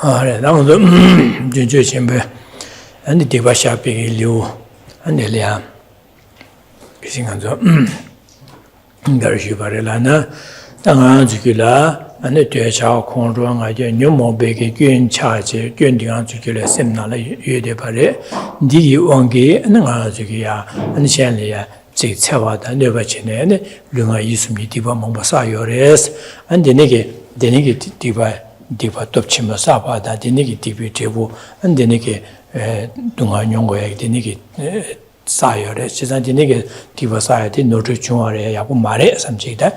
나도 진짜 전부 안에 디바샤 비리오 안에야 그 생각도 다르시바래라나 당한 주기라 안에 되자 공로하게 녀모베게 괜차지 괜딩한 주기라 셈나라 유대바래 니기 원게 안가 주기야 안시안리야 제 차와다 네바치네 르가 이스미 디바 몽바사요레스 안데네게 데네게 디바 톱치마 사바다 데네게 디비 제부 안데네게 동안 용거에 데네게 사요레 지산디네게 디바 사야디 노트 중화래 야고 말에 삼지다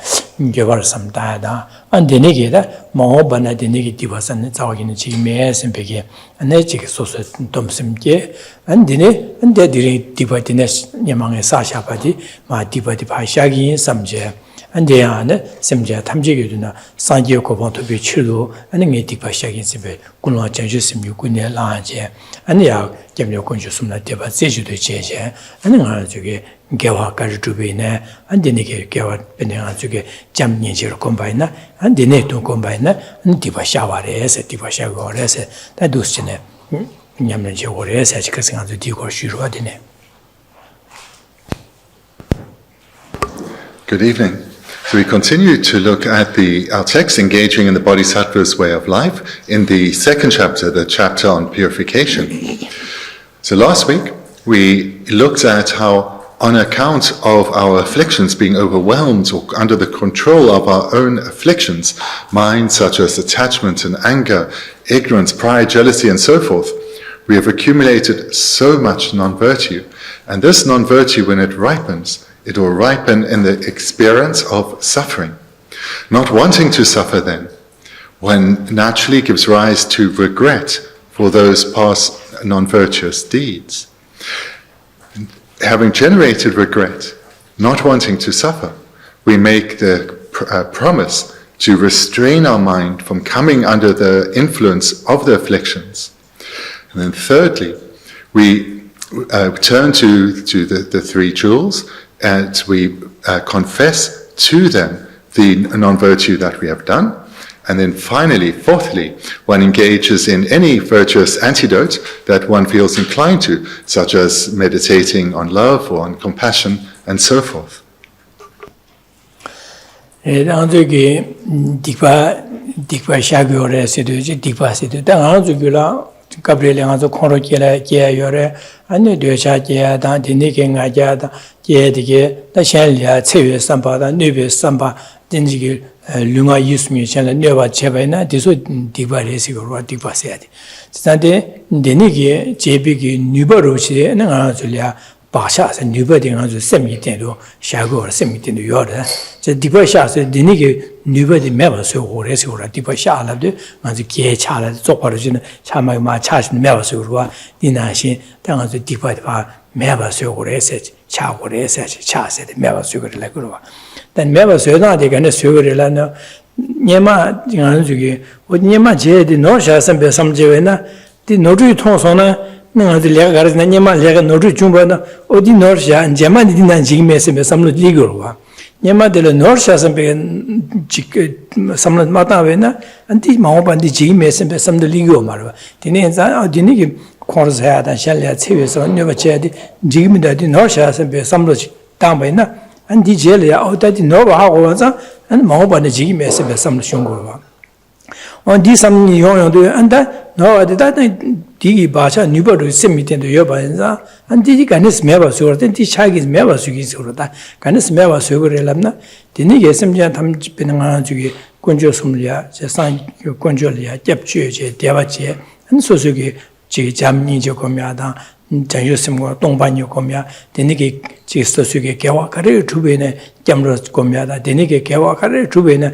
개발 삼다다 안데네게다 몽바나 데네게 디바산 자와기는 지메 셈베게 안에 지게 소소 덤심게 안데네 안데디리 디바디네 녀망에 사샤바디 마 디바디 바샤기 삼제 안데야네 셈제 탐지게도나 산지에 고본토비 치료 아니게 디바샤기 셈베 군와 전주심 유군에 라제 아니야 gemyo konju sumna deba zeju de jeje ani nga juge gewa ka rubine andine ge gewa benenga juge jamni je ro kombaina andine to kombaina diba shaware se diba shaware se ta dusine nyamne je ore se ka singa ju di ko shiru adine. Good evening. So we continue to look at our text engaging in the Bodhisattva's way of life in the second chapter, the chapter on purification. So last week we looked at how on account of our afflictions being overwhelmed or under the control of our own afflictions, minds such as attachment and anger, ignorance, pride, jealousy and so forth, we have accumulated so much non-virtue. And this non-virtue, when it ripens, it will ripen in the experience of suffering. Not wanting to suffer then, one naturally gives rise to regret for those past non-virtuous deeds. Having generated regret, not wanting to suffer, we make the promise to restrain our mind from coming under the influence of the afflictions. And then thirdly, we turn to the three jewels, and we confess to them the non-virtue that we have done. And then finally, fourthly, one engages in any virtuous antidote that one feels inclined to, such as meditating on love or on compassion and so forth. Gabriel ngazo khoro kela ke yore ane dyecha ke da dini ke nga ja da ke dige da shen lia chewe samba da nebe samba dinji ke lunga yusmi chen la neba cheba na diso diba resi go ro diba se ade sande dini ke jebi ke nuba ro chi na nga zulia basha se nuba de ngazo semi den do sha go semi den do yore je diba sha se dini ke nuba de meba so go resi go diba sha la de ngazo ke cha la zo kwa ro jin cha ma ma cha shin meba so go di na shin da ngazo diba de ba meba so go resi cha go resi cha se de meba so go la go then meba so da de ga so go la no nyema ngazo ge o nyema je de no sha sam be sam je we na di no ju thong so na nga de lega gar na nyema lega no ju chung ba na o di no sha nyema di na ji me se me sam lo li go wa nyema de no sha sam be sam lo ma ta we na anti ma ba di ji me se be sam de li go ma ba di ne za di ni ki khor sa da sha le che we so ne ba che di ji me da di no sha sam be sam lo ta ba na anti je le ya o da di no ba ha go wa za an ma ba de ji me se be sam lo shung go ba on di sam ni yong yong de an da no da di ba cha ni ba ro sim mi den de yo ba za an di ga ne sme ba so de di cha gi sme ba su gi so da ga ne sme ba so go re lam na di ni ge sim jan tham ji pe na ju gi kun jo sum ya je san kun jo ya jep chue je de ba je an so so gi ji jam ni je ko mya da jan yo sim go dong ban yo ko mya di ni ge ji so so ge ge wa ka re chu be ne jam ro ko mya da di ni ge ge wa ka re chu be ne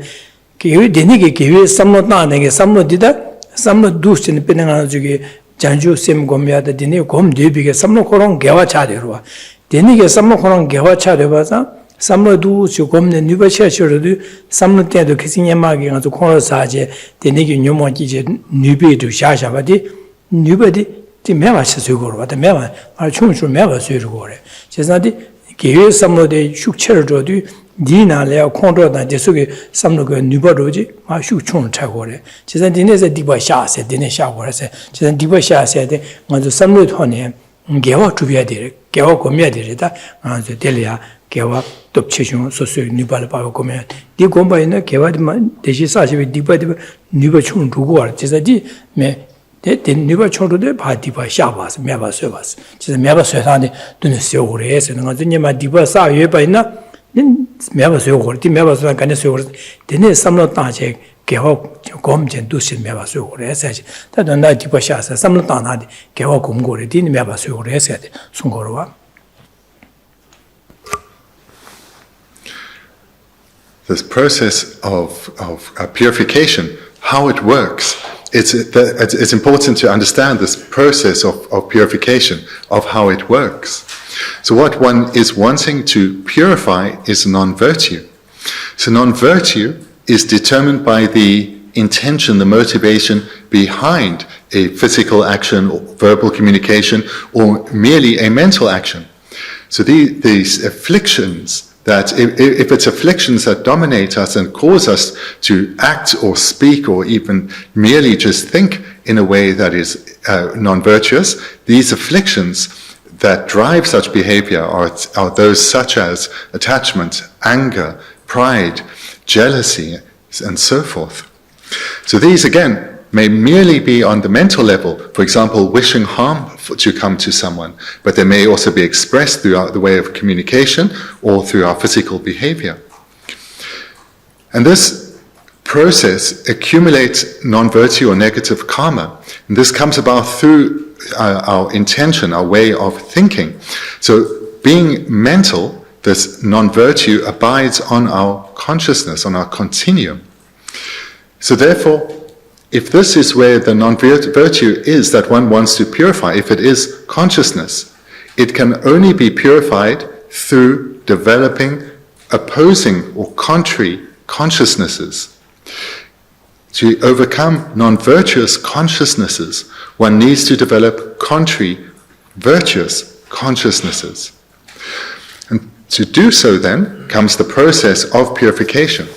ke di ni ge ge sam no na ne ge sam no di da sam no du sin pe na ju gi janju sim gomyada dini gom debige samno korong gewa cha derwa dini ge samno korong gewa cha deba sa samno du chu gomne nyuba cha choro du samno te do kisinya ma ge ngazo khoro sa je dini ge nyomo ji je nyubi du sha sha ba di nyuba di mewa cha su go ro ba mewa a chung chu mewa su ro go re je sa di ge samno de shuk cher ro du Dina Leo Control than Jesuke, some look at Nubaroji, my shoe chon chagore. Chisan Dines a Diba Sha said, Dines Shawar said, Chisan Diba Sha said, on the some root on him, Gawa to be a dear, Gawa Comia direta, and the Delia, Gawa, Top Chishon, so Nubal Power Comia. Di Gomba in the Gawa, the Shisashi with Diba Nubachon to war, Chisadi, me. The never chose to the party by Shabas, Meva Service. She's a Meva Sertani, Dunisio, and Continua Diva Sa by now. Then Meva Sur, the Meva Sur, then some not Tajek, Gehok, Gomjan, Dusin Meva Sur, said that on that Diva Shas, some not had Gehok Gori, didn't Meva Sur, said Sungorova. This process of purification, how it works. It's important to understand this process of purification, of how it works. So what one is wanting to purify is non-virtue. So non-virtue is determined by the intention, the motivation behind a physical action, or verbal communication, or merely a mental action. So these afflictions, that if it's afflictions that dominate us and cause us to act or speak or even merely just think in a way that is non-virtuous, these afflictions that drive such behavior are those such as attachment, anger, pride, jealousy, and so forth. So these, again, may merely be on the mental level, for example, wishing harm to come to someone, but they may also be expressed throughout the way of communication or through our physical behavior. And this process accumulates non-virtue or negative karma. And this comes about through our intention, our way of thinking. So being mental, this non-virtue abides on our consciousness, on our continuum. So therefore, if this is where the non-virtue is that one wants to purify, if it is consciousness, it can only be purified through developing opposing or contrary consciousnesses. To overcome non-virtuous consciousnesses, one needs to develop contrary virtuous consciousnesses. And to do so then comes the process of purification.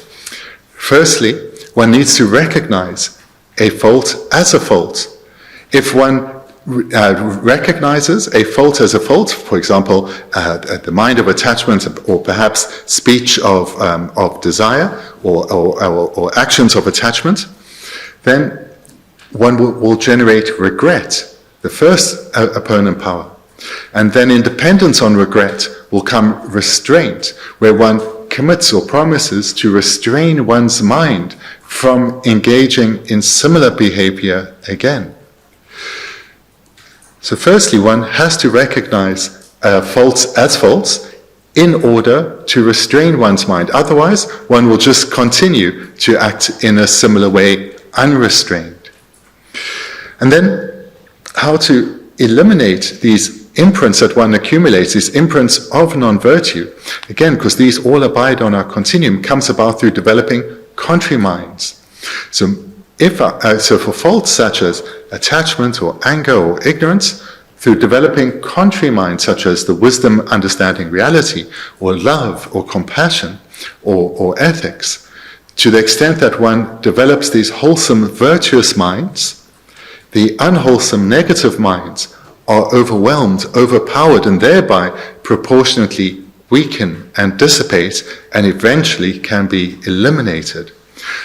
Firstly, one needs to recognize a fault as a fault. If one recognizes a fault as a fault, for example, the mind of attachment, or perhaps speech of desire, or actions of attachment, then one will generate regret, the first opponent power. And then in dependence on regret will come restraint, where one commits or promises to restrain one's mind from engaging in similar behavior again. So firstly, one has to recognize faults as faults in order to restrain one's mind. Otherwise, one will just continue to act in a similar way, unrestrained. And then, how to eliminate these imprints that one accumulates, these imprints of non-virtue, again, because these all abide on our continuum, comes about through developing contrary minds. So for faults such as attachment or anger or ignorance, through developing contrary minds such as the wisdom understanding reality, or love, or compassion, or ethics, to the extent that one develops these wholesome virtuous minds, the unwholesome negative minds are overwhelmed, overpowered, and thereby proportionately weaken and dissipate, and eventually can be eliminated.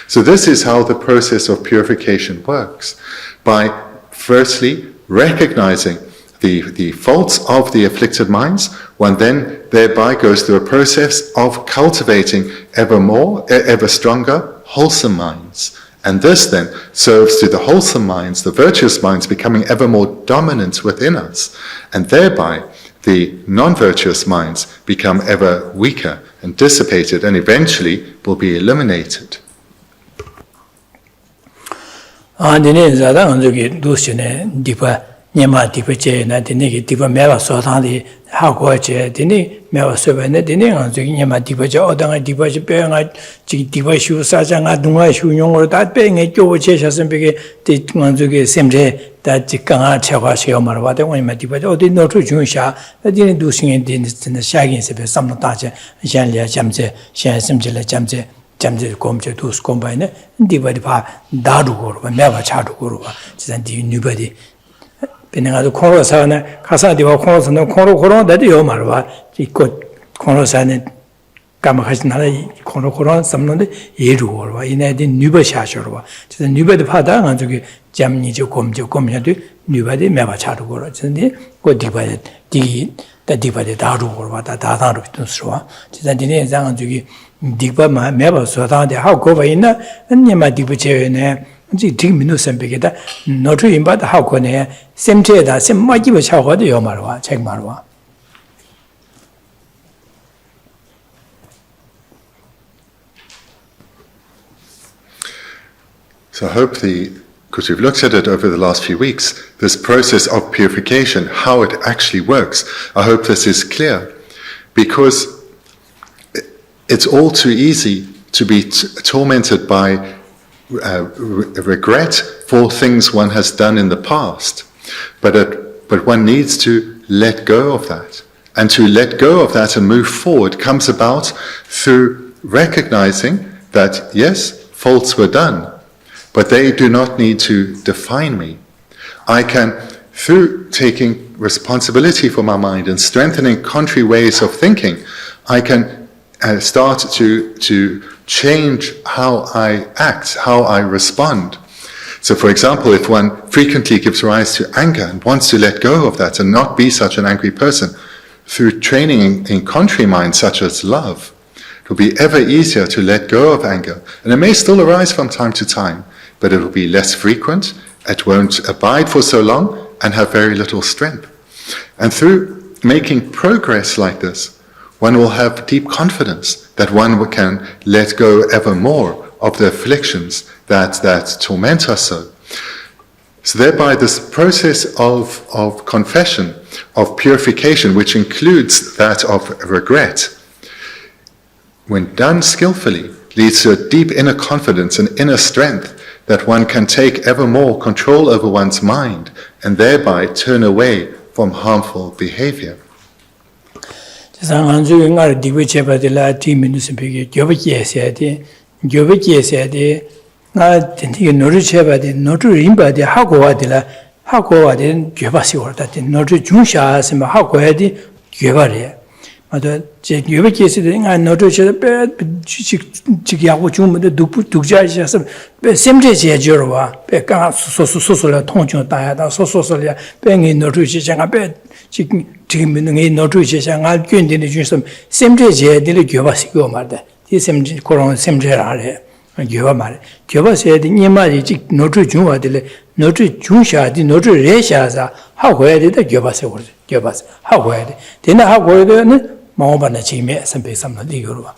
So this is how the process of purification works, by firstly recognizing the faults of the afflicted minds. One then thereby goes through a process of cultivating ever stronger, wholesome minds. And this then serves to the wholesome minds, the virtuous minds, becoming ever more dominant within us. And thereby the non-virtuous minds become ever weaker and dissipated, and eventually will be eliminated. Dine zada anzogi dosine dipa Nyama Tibeche, Nadini, Tiba Meva Sotandi, Hakoche, Dini, Meva Subene, Dini, Nyama Tibeche, Odanga Tibeche, Panga, Tiba Shu, Sajanga, Dunga Shu, Yong, that being a Joe Cheshas and Big, the Manzuki, Semre, that Kanga Chava Shiomar, what when my Tibeche, or did not to Junsha, that didn't do singing in the shagging, some Taja, Shanlia Jamse, Shan Simjela Jamse. Jamse Comche to combine, and divide Dadu, Meva Chatu Guru, sent nobody. Bendigo Korosana, Casadiva Korosano, Korokoron, that you marva, he could Korosan Kamakasana, Korokoron, some of the Yeru, in a Nuba Shashurva. To the Nuba the Pada, and to get Jamni to come to community, nobody, Meva Chatu, and they go divided, the divided Dadu or what that other to Sua. To the dinner, and to give Dipa Meva Sotan, how go in and Yama Dipache. 10 minutes and begin not to him, but how can he same trade that same might give a show what you marwa, check marwa. So I hope because we've looked at it over the last few weeks, this process of purification, how it actually works, I hope this is clear, because it's all too easy to be tormented by regret for things one has done in the past, but one needs to let go of that, and to let go of that and move forward comes about through recognizing that yes, faults were done, but they do not need to define me. I can, through taking responsibility for my mind and strengthening contrary ways of thinking, I can start to change how I act, how I respond. So for example, if one frequently gives rise to anger and wants to let go of that and not be such an angry person, through training in contrary minds such as love, it will be ever easier to let go of anger. And it may still arise from time to time, but it will be less frequent, it won't abide for so long, and have very little strength. And through making progress like this, one will have deep confidence that one can let go ever more of the afflictions that torment us so. So thereby this process of confession, of purification, which includes that of regret, when done skillfully, leads to a deep inner confidence and inner strength that one can take ever more control over one's mind and thereby turn away from harmful behavior. Sanganzu ngar diwe cheba de la 10 minutes bege jobe jese de na tinti noru cheba de noru rimba de hagowa de joba si orda de noru junsha sema hagoya de joba re mato je jobe jese de nga noru cheba chi yago jum de dukja jese be semje je jorwa be ka so la tongju da ya da so le be ngi noru chi changa be 지금 노트에 제가 견디는 중에서 샘제제들이 교바시고 말다. 이 샘제 그런 샘제라래. 교바 말. 교바세에 니마지 노트 중화들 노트 중샤디 노트 레샤자 하고 해야 되다 교바세 그러죠. 교바세 하고 해야 돼. 되나 하고 해야 되는 마음반의 지메 선배삼는 이거로 봐.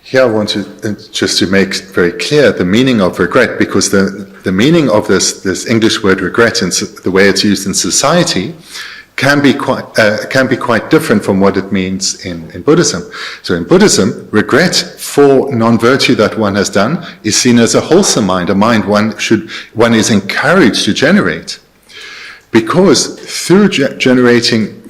Here I want to just to make very clear the meaning of regret, because the meaning of this English word regret and the way it's used in society can be quite different from what it means in Buddhism. So in Buddhism, regret for non-virtue that one has done is seen as a wholesome mind, a mind one is encouraged to generate. Because through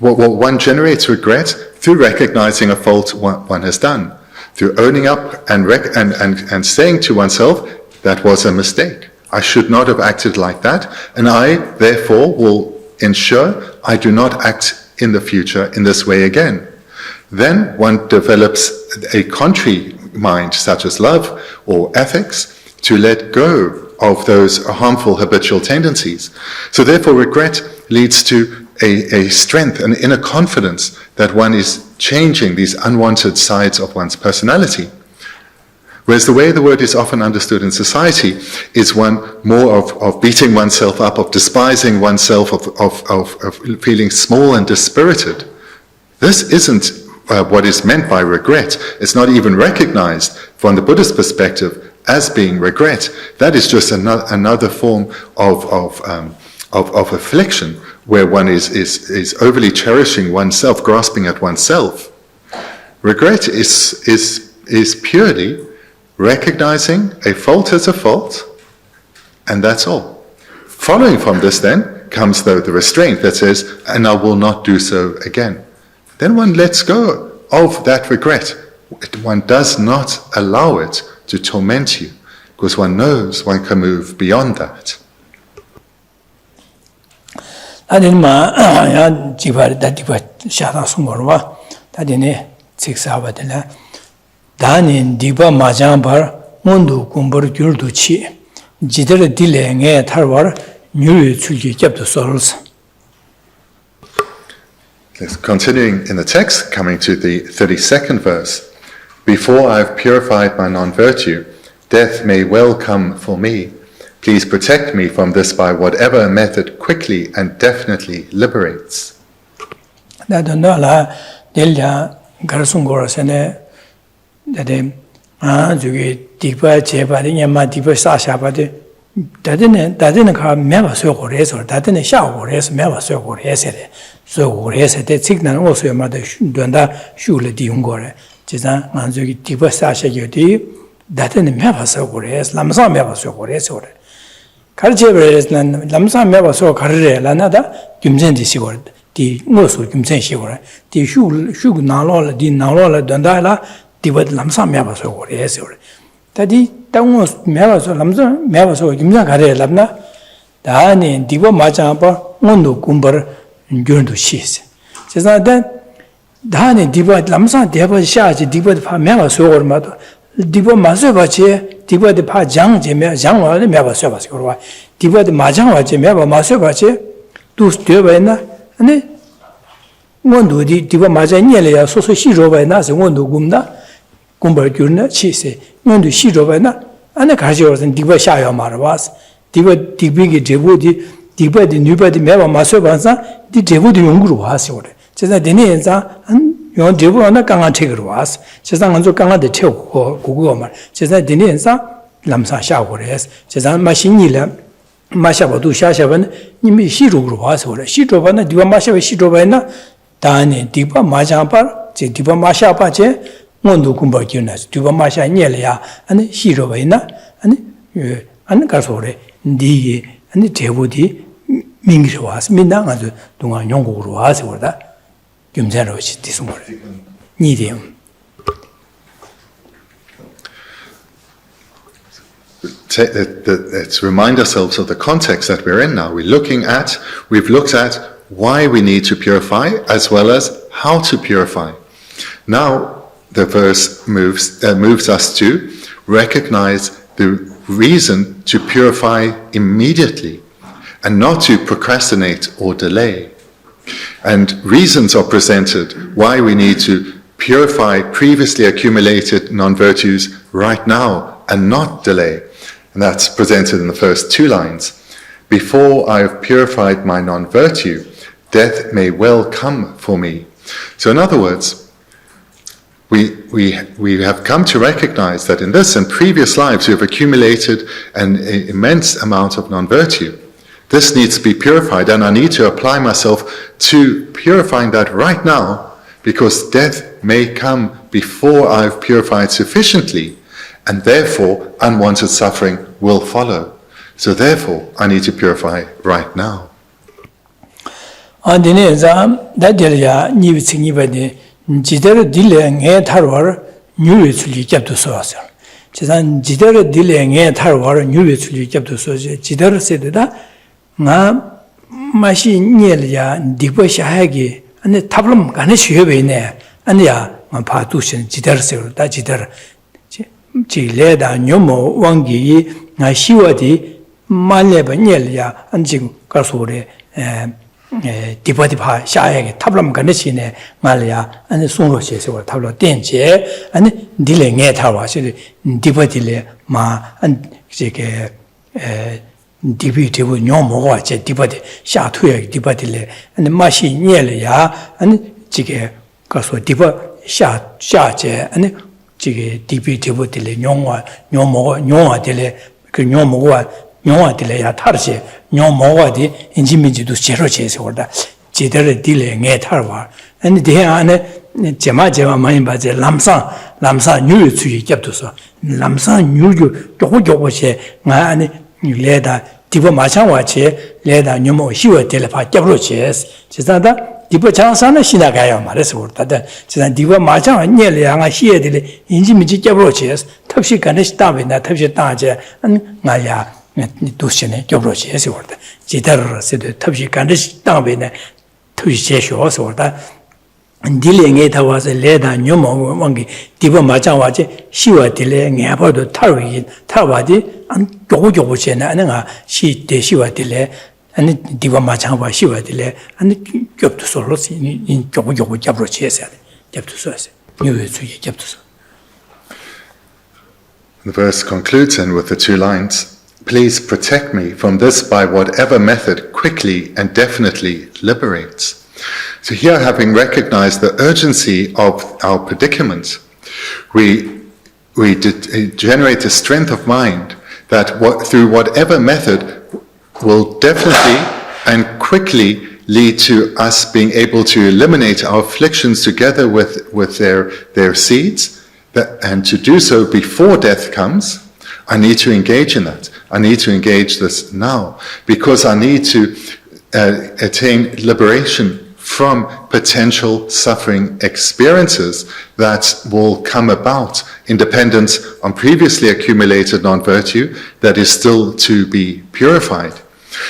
one generates regret through recognizing a fault one has done, through owning up and saying to oneself, that was a mistake. I should not have acted like that, and I, therefore, will ensure I do not act in the future in this way again. Then one develops a contrary mind, such as love or ethics, to let go of those harmful habitual tendencies. So therefore, regret leads to a strength, an inner confidence that one is changing these unwanted sides of one's personality. Whereas the way the word is often understood in society is one more of beating oneself up, of despising oneself, of feeling small and dispirited. This isn't what is meant by regret. It's not even recognized from the Buddhist perspective as being regret, that is just another form of affliction, where one is overly cherishing oneself, grasping at oneself. Regret is purely recognizing a fault as a fault, and that's all. Following from this then comes the restraint that says, and I will not do so again. Then one lets go of that regret. One does not allow it to torment you, because one knows one can move beyond that. Yes, continuing in the text, coming to the 32nd verse. Before I have purified my non-virtue, death may well come for me. Please protect me from this by whatever method quickly and definitely liberates. 다니 디바 람산 대바 샤지 디바 파 메가 소거마도 디바 마서바체 디바데 파 장제메 장와데 메바 소바스 거와 디바데 마장와체 메바 마서바체 두스 되바이나 아니 원도디 디바 마자니엘야 소소 시로바이나 원도 굼나 굼벌규나 치세 원도 시로바이나 아니 가지어선 디바 샤야 말바스 디바 디비게 제보디 디바디 뉴바디 메바 마서바사 디 제보디 용구로 와시오레 제가 되네자 요 제보나 강한 책으로 왔어. 제가 먼저 강한데 태우고 그거 말. 제가 되네자 남사 샤고레스. 제가 마신이라 마샤바도 샤샤반 님이 시로로 와서 그래. 시로바나 디바 마샤바 시로바나 다네 디바 마샤바 제 디바 마샤바제 원도 공부하기는 디바 마샤 녀려야 아니 시로바이나 아니 아니 가서 그래. 니 아니 제보디 민기로 와서 민당 아주 동안 영국으로 와서 그러다. Let's remind ourselves of the context that we're in now. We've looked at why we need to purify as well as how to purify. Now the verse moves us to recognize the reason to purify immediately and not to procrastinate or delay. And reasons are presented why we need to purify previously accumulated non-virtues right now and not delay. And that's presented in the first two lines. Before I have purified my non-virtue, death may well come for me. So in other words, we have come to recognize that in this and previous lives we have accumulated an immense amount of non-virtue. This needs to be purified, and I need to apply myself to purifying that right now, because death may come before I've purified sufficiently, and therefore unwanted suffering will follow. So therefore, I need to purify right now. nga mashi nyelya dikpa shahagi ane tablam gane shuyebene ane ya nga patu shin jidar seru da jidar chi le da nyomo wangi nga shiwa di maleba nyelya ane jing karsore dikpa dipa shahagi tablam gane shine malya ane sungro she sewa tabla tenche ane dile nge tarwa shiri dikpa dile ma ane jike 디비 되고 녀모가 제 디바디 샤투에 디바디래 아니 맛이 녀려야 아니 지게 가서 디바 샤제 아니 지게 디비 디보들이 뇽모가들이 그 뇽모가들이 야 타르시 뇽모가디 인지민지도 제로 제세월다 제대로 딜에 내 타르와 아니 대 안에 제마 많이 봐제 람사 뉴유추기 겹도서 람사 뉴유 조고조고시 나 안에 레다 디보 마찬가지 레다 뇽모 희와 텔레파 겹로체스 지사다 디보 장사는 시나가요 말해서 그렇다 지사 디보 마찬 녀량아 희에들이 인지민지 겹로체스 탑시 간에 스타베나 탑시 따제 나야 도시네 겹로체스 그렇다 지다르세도 탑시 간에 스타베나 탑시 제쇼서 그렇다 딜링에 타와서 레다 뇽모 왕기 디보 마찬가지 희와 딜레 녀버도 타와디 안 조고조고시나 아는가 시대 희와 딜레 아니 디보 마찬가지 희와 딜레 아니 겹도 솔로스 인 조고조고 잡으러 지에서 겹도 소스 뉴유주의 겹도 소. The verse concludes then with the two lines, "Please protect me from this by whatever method quickly and definitely liberates." So here, having recognized the urgency of our predicament, we generate a strength of mind that through whatever method will definitely and quickly lead to us being able to eliminate our afflictions together with their seeds, and to do so before death comes. I need to engage in that. I need to engage this now, because I need to attain liberation from potential suffering experiences that will come about in dependence on previously accumulated non-virtue that is still to be purified.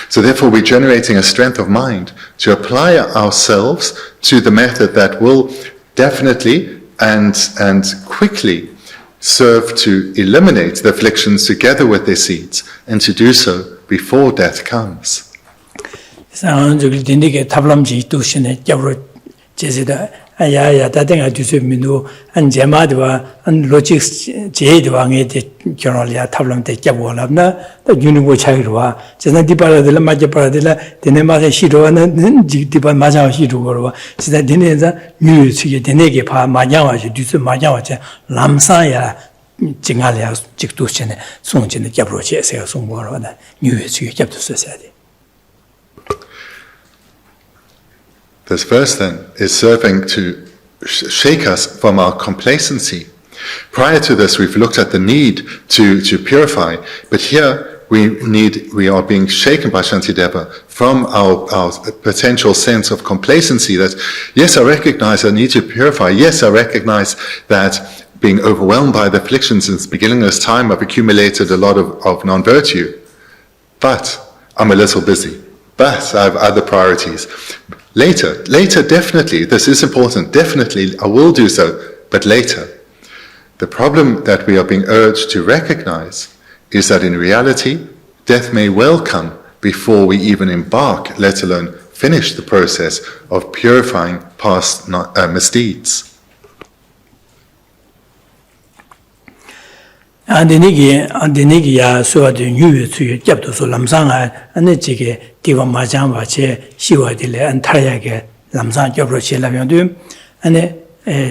So therefore we're generating a strength of mind to apply ourselves to the method that will definitely and quickly serve to eliminate the afflictions together with their seeds, and to do so before death comes. 저기 딘디게 탑람지 두시네 잡으러 제세다 아야야 다땡아 두세민도 한 제마드와 한 로직 제이드왕에 결혼이야 탑람때 잡고라나 또 유니고 차이로와 제가 디바라들 맞게 para들 데네마세 시로는 디바 맞아 시로고 진짜 데네자 뉴스에 데네게 파 마냐와지 두세 마냐와지 람사야 징알이야 직도시네 송진의 잡으러 제세가 송고로나 뉴스에 잡도서야 돼. This verse then is serving to shake us from our complacency. Prior to this, we've looked at the need to purify, but here we are being shaken by Shantideva from our potential sense of complacency that, yes, I recognize I need to purify. Yes, I recognize that being overwhelmed by the afflictions since the beginning of this time, I've accumulated a lot of non-virtue. But I'm a little busy. But I have other priorities. Later, definitely, this is important, definitely I will do so, but later. The problem that we are being urged to recognize is that in reality, death may well come before we even embark, let alone finish the process of purifying past misdeeds. 안데니기야 소아드 뉴유추 잡도서 람상아 안에지게 디와 마장와체 시와딜레 안타야게 람상 잡으러 실라면도 안에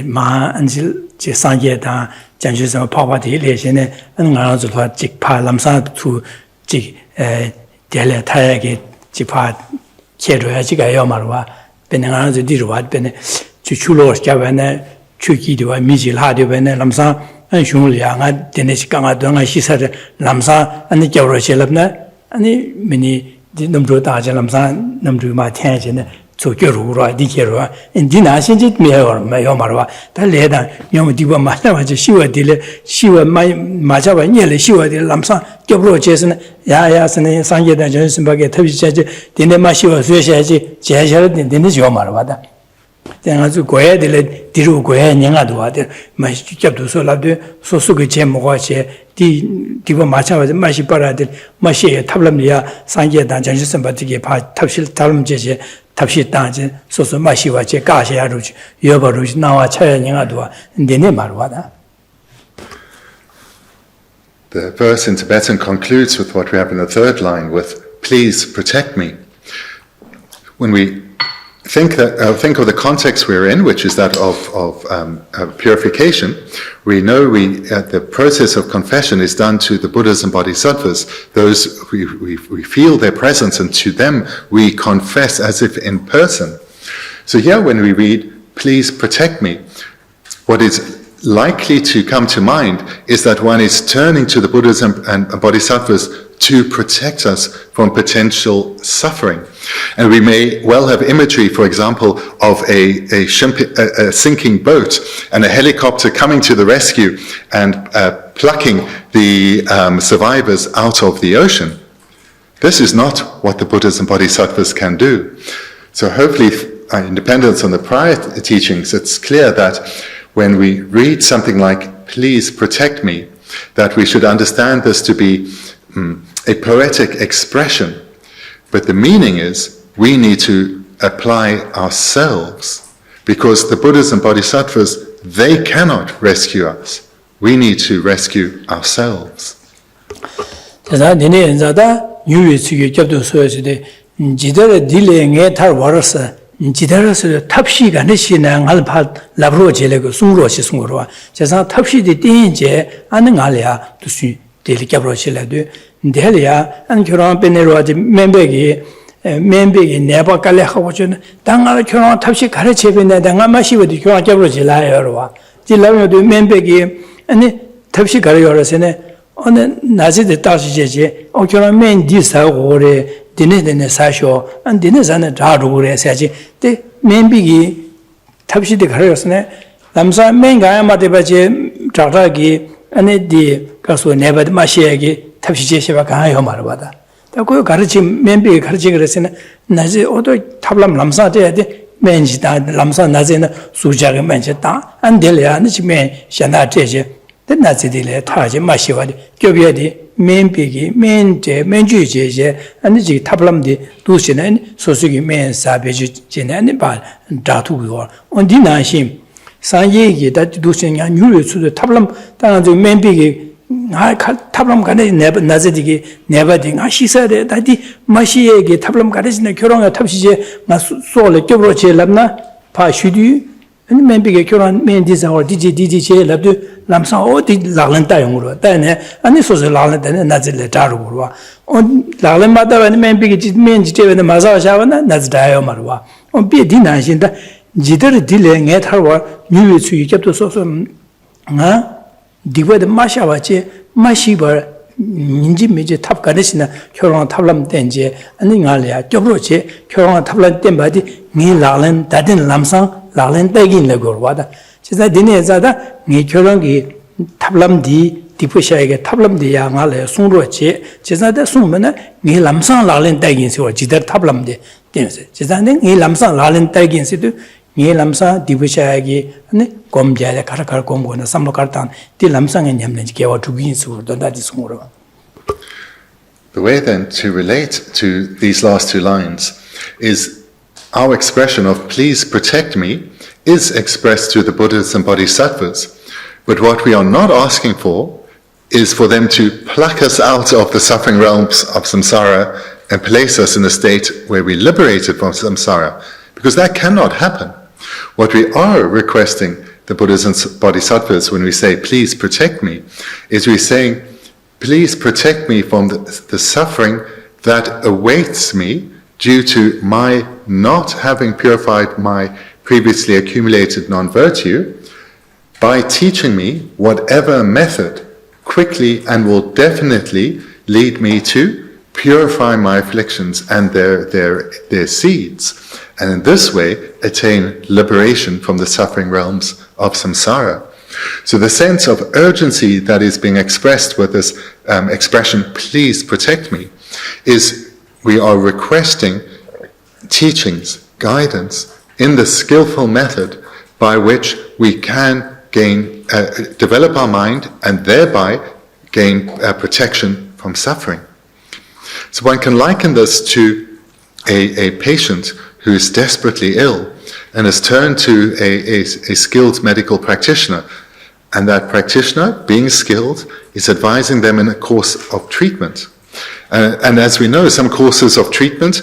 마 안질 제 상계다 장주서 파바디 레신에 안가서 직파 람상 투직 델레 타야게 직파 체로야지가요 말와 베네가서 디르와 베네 주출로 잡아네 추기디와 미질하디베네 람상 슝을야가 데네시강아 동아 시사를 남사 아니 겨로실럽나 아니 미니 넘조다 남사 넘주마 태야지네 조교로라 디케로와 인디나신지 메요 말와 달레다 용 디바 마사와지 시와딜레 시와 마자와 녀레 시와딜 남사 겨로제스네 야야스네 상계다 전신박에 탑시자지 데네마 시와 수여셔야지 제셔를 데네죠 말와다 아주 고해들 뒤로 고해 냥아도 와들 마시 잡도 소라도 소소게 제목화체 디버 마찬가지 마시 빨아들 마시에 탑람이야 상계단 전시선 받게 파 탑실 다름제제 탑시 땅제 소소 마시와 제 가셔야로 여버로 나와 차야 냥아도 와 내내 말와다. The verse in Tibetan concludes with what we have in the third line with, "Please protect me." When we think of the context we're in, which is that of purification. We know the process of confession is done to the Buddhas and Bodhisattvas. Those we feel their presence, and to them we confess as if in person. So here, when we read, "Please protect me," what is likely to come to mind is that one is turning to the Buddhas and Bodhisattvas to protect us from potential suffering. And we may well have imagery, for example, of a sinking boat and a helicopter coming to the rescue and plucking the survivors out of the ocean. This is not what the Buddhas and Bodhisattvas can do. So hopefully, in dependence on the prior teachings, it's clear that when we read something like, "Please protect me," that we should understand this to be a poetic expression. But the meaning is, we need to apply ourselves, because the Buddhas and Bodhisattvas, they cannot rescue us. We need to rescue ourselves. 지다라서 탑시가 내시나 알파 라브로 제레고 숭로시 숭로와 제가 탑시디 띵제 아는 알이야 두시 데리캡로실라도 데리야 안 결혼 베네로아지 멤베기 네바 깔레 하고 전 당가 결혼 탑시 가르쳐 베네 당가 마시버디 결혼 cap로실라요와 질라면도 멤베기 아니 탑시 가르요라서네 어느 낮에 따시제지 결혼 맨 디사고래 디네데네 사쇼 안 디네자네 다루고래 사지 때 멤비기 탑시디 가려서네 남사 맨가야마데바제 자라기 아니 가서 네바드 마시야기 탑시제시바 가요 말바다 그 가르치 멤비 가르치 그랬으나 낮에 어도 탑람 남사돼야돼 맨지다 남사 낮에는 수자가 맨지다 안 될야 아니 지면 샤나제제 낮에들에 타지 마시와디 교비야디 맨비기 맨주제제 아니지 탑람디 두시는 소수기 맨 사베지 제네 바 다투고 온디나심 산예기 다 두시냐 뉴르스도 탑람 당한저 맨비기 탑람 간에 나제디기 네바디 아시사데 다디 마시예기 탑람 가르지네 결혼에 탑시제 나 소래 껴브로 제랍나 파슈디 아니 맨비기 결혼 맨디자고 디제 랍도 남사 어디 라른다 용으로 때네 아니 소소 라른다네 나질레 다루고 온 라른마다 아니 맨비기 맨지제베네 마사샤바나 나즈다요 말와 온 비디나신다 지들 딜레 타와 뉴유츠 이캡도 소소 나 디베드 마샤바체 마시버 인지 메제 탑 가르시나 결혼 탑람 땐제 아니 갈이야 껴브로체 결혼 탑람 땐 바디 니 라른 다든 남상 라른 때긴 레고와다 제가 디네자다 니 결혼기 탑람디 디푸샤에게 탑람디야 갈래 송로체 제가다 송면은 니 남상 라른 때긴 세워 지들 탑람디 땐세 제가는 니 남상 라른 때긴 세도 니 남상 디푸샤에게 아니 곰자에 가라갈 곰고나 삼로kartan 디 남상에 냠는 개와 두긴 수도 다디 송로. The way then to relate to these last two lines is our expression of "please protect me" is expressed to the Buddhas and Bodhisattvas, but what we are not asking for is for them to pluck us out of the suffering realms of samsara and place us in a state where we're liberated from samsara, because that cannot happen. What we are requesting the Buddhas and Bodhisattvas when we say "please protect me" is we're saying, "Please protect me from the suffering that awaits me due to my not having purified my previously accumulated non-virtue, by teaching me whatever method quickly and will definitely lead me to purify my afflictions and their seeds, and in this way attain liberation from the suffering realms of samsara." So the sense of urgency that is being expressed with this expression, "please protect me," is we are requesting teachings, guidance in the skillful method by which we can develop our mind and thereby gain protection from suffering. So one can liken this to a patient who is desperately ill and has turned to a skilled medical practitioner, and that practitioner, being skilled, is advising them in a course of treatment. And as we know, some courses of treatment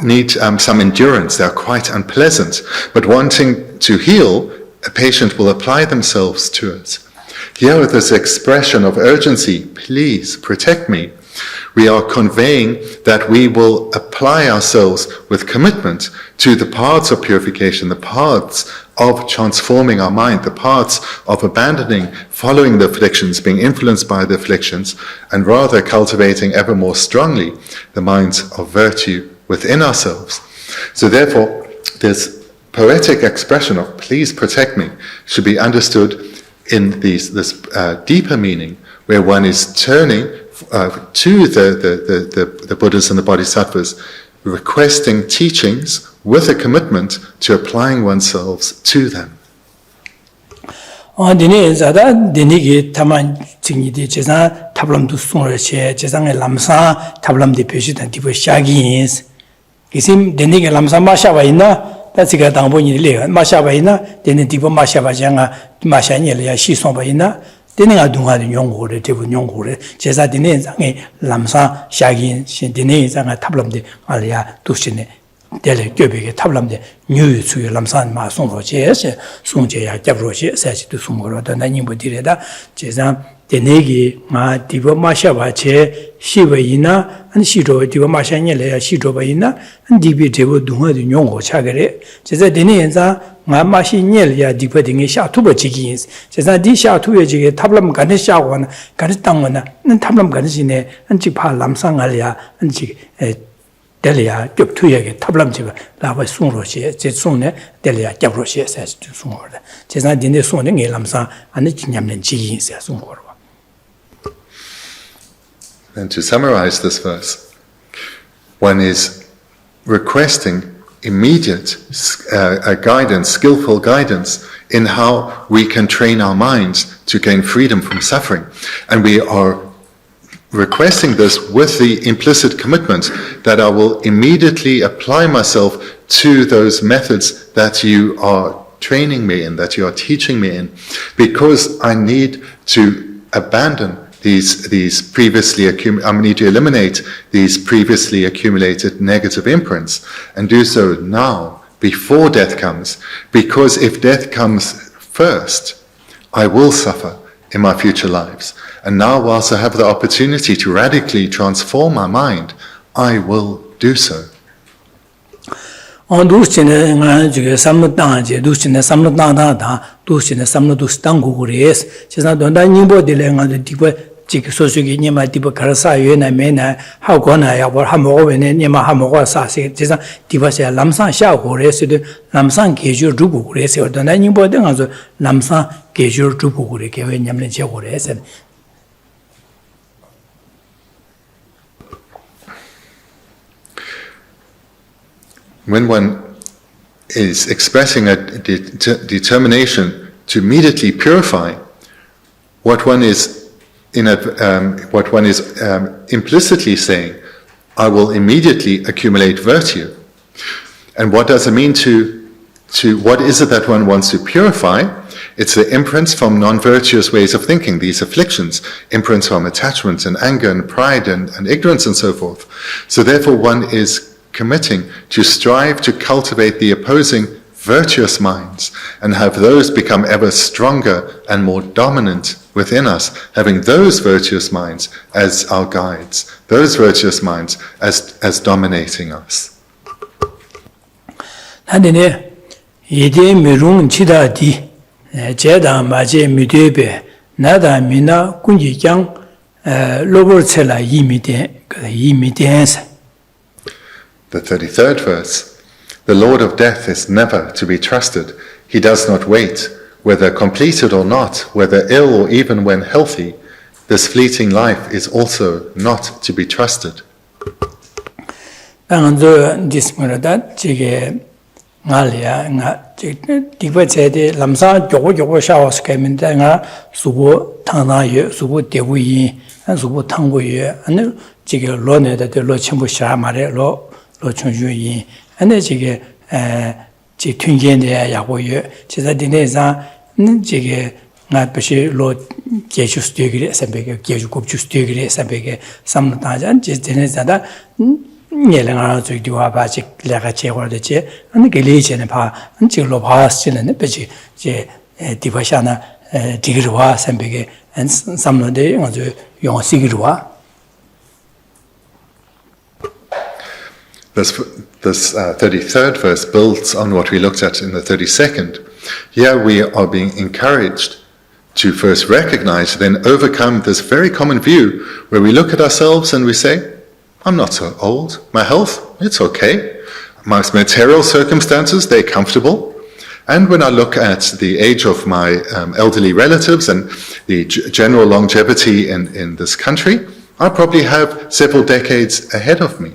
need some endurance. They are quite unpleasant. But wanting to heal, a patient will apply themselves to it. Here with this expression of urgency, please protect me, we are conveying that we will apply ourselves with commitment to the paths of purification, the paths of transforming our mind, the paths of abandoning, following the afflictions, being influenced by the afflictions, and rather cultivating ever more strongly the minds of virtue within ourselves. So therefore, this poetic expression of please protect me should be understood in this deeper meaning, where one is turning to the Buddhas and the Bodhisattvas, requesting teachings with a commitment to applying oneself to them. Dini zada dini ki taman jingi di jizan tablam du sung che jizan lamsa tablam di peshi dan tipo shagi ins. Kisim dini ki lamsa ma shaba ina, da ziga dangbo ni le ma shaba ina, dini tipo ma shaba janga ma sha ni le ya shi song ba ina. Dini nga dunga di nyong re, tipo nyong re. Jiza dini zangi lamsa shagi ins, dini zanga tablam di aliya du shine. Dele göbege tablamde nyu suyu lamsan ma songro che songje ya gyabro che sa chi tu songro da nani bo dire da jezan denegi ma dibo ma sha ba che shiba ina an shiro dibo ma sha nyele ya shiro ba ina an dibi debo dunga de nyongo cha gere jeza deni yenza ma ma shi nyele ya dibo dinge sha tu bo chi gi jeza di sha tu ye ji tablam ga ne sha wa na ga tang wa na nan tablam ga ne ne an ji pa lamsang al ya an ji Delia, Gip Tuyag, Tablam Jiva, Lava Sun Roche, Zetsune, Delia, Gabroshe, says to Sungor. Jesna Dine Soning, Lamsa, and the Chinyam Ji, says Sungor. And to summarize this verse, one is requesting immediate guidance, skillful guidance in how we can train our minds to gain freedom from suffering. And we are requesting this with the implicit commitment that I will immediately apply myself to those methods that you are training me in, that you are teaching me in, because I need to abandon these previously I need to eliminate these previously accumulated negative imprints, and do so now, before death comes, because if death comes first, I will suffer in my future lives. And now, whilst I have the opportunity to radically transform my mind, I will do so. On those in a summer dance, those in a summer dance, those in a summer to stango race, she's not done any body on the deeper Chiksosuki Nima Dipa Karasa Yuna Mena, how gonna or Hamo and Nima Hamoa Sasi, Divasa Lamsan Sha who race the Lamsan Gejur Dubu race or the Nani body on the Lamsan Gejur Dubu Reke Yamlen race. When one is expressing a determination to immediately purify, what one is implicitly saying, I will immediately accumulate virtue. And what does it mean to what is it that one wants to purify? It's the imprints from non-virtuous ways of thinking, these afflictions, imprints from attachment and anger and pride and ignorance and so forth. So therefore one is committing to strive to cultivate the opposing virtuous minds and have those become ever stronger and more dominant within us, having those virtuous minds as our guides, those virtuous minds as dominating us. Nadine yede mirung chida di jeda maje midebe nada mina kunji kyang lobor tsela yimiten. The 33rd verse. The Lord of Death is never to be trusted. He does not wait, whether completed or not, whether ill or even when healthy. This fleeting life is also not to be trusted. Lo chungju yin, ane chige tunjen de yagoyo, chiza dine zang, chige nga peshi lo geshu stuyogiri, sambeke, geshu gupchu stuyogiri, sambeke, samnatanjan, chiza dine zang da, 예랭아 저기와 바지 내가 제거되지 아니 gel이제는 봐 안지로 봐스는 베지 제 디바샤나 디그르와 선배게 삼노데 아주 용시기르와 This 33rd verse builds on what we looked at in the 32nd. Here we are being encouraged to first recognize, then overcome this very common view where we look at ourselves and we say, I'm not so old. My health, it's okay. My material circumstances, they're comfortable. And when I look at the age of my elderly relatives and the general longevity in this country, I probably have several decades ahead of me.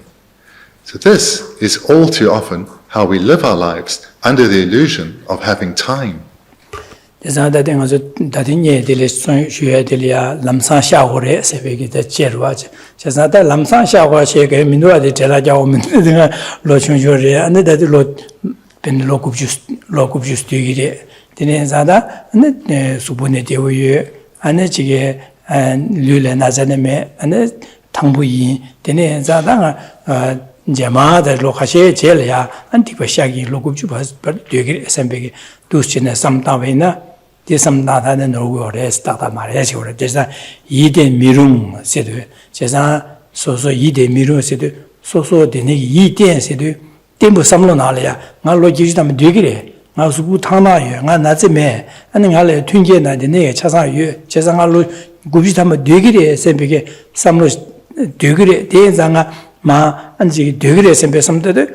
So this is all too often how we live our lives under the illusion of having time. Jamada Lokashe Jelia, Antipashagi, Lokubus, but Dugri Sembegi, Duschina, some Tavina, Tisam Nata and Rogores, Tata Mares, or Jesa, Yide Mirum, Sedu, Jesa, Soso Yide Mirum Sedu, Soso Deni Yiden Sedu, Timbu Samlonalia, Nalogistam Dugri, Nasubutana, Nazime, and Nale Tunjena, the Nea Chasa, Chesangalu, Gubitama Dugri, Sembegi, Samlos Dugri, Dezanga. 마 안지 되그레 셈베 섬데데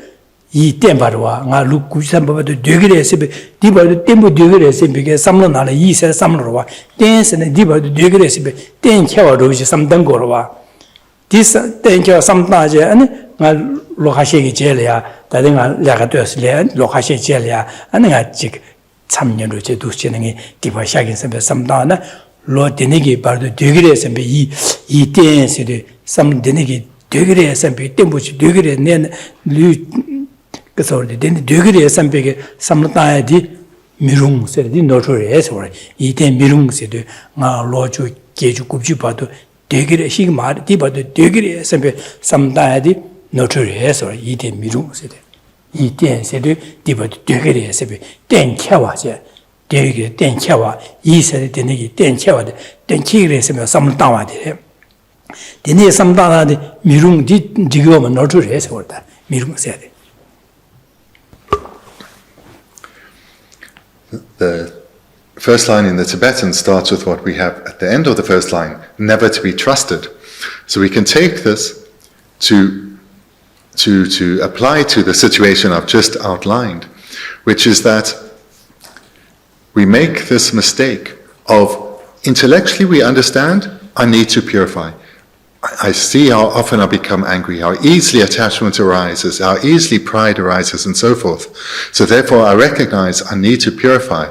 이 템바르와 nga lu kusan ba de degré se di ba de tempo degré se be ke samlo na la yi se samlo wa ten se ne di ba de degré se be ten khawa ro ji sam dang go ro wa di ten khawa sam da je ani nga lo kha she ge je le ya da de nga la ga de se le lo kha she je le ya ani nga ji cham nyen ro je du che ne di ba sha ge se be sam da na lo de ne ge ba de degré se be yi ten se de sam de ne ge 되그레 선배 땜부지 되그레 내 그래서 되는 되그레 선배게 삼르다야디 미룽세디 노토레서 이때 미룽세도 나 로주 계주 굽지 봐도 되그레 시마 디바도 되그레 선배 삼다야디 노토레서 이때 미룽세도 이때 세도 디바도 되그레 선배 땡켜와제 되게 땡켜와 이세대 되는 게 땡켜와데 땡키그레서 삼르다와데 The first line in the Tibetan starts with what we have at the end of the first line, never to be trusted. So we can take this to apply to the situation I've just outlined, which is that we make this mistake of intellectually we understand I need to purify. I see how often I become angry, how easily attachment arises, how easily pride arises, and so forth. So therefore I recognize I need to purify,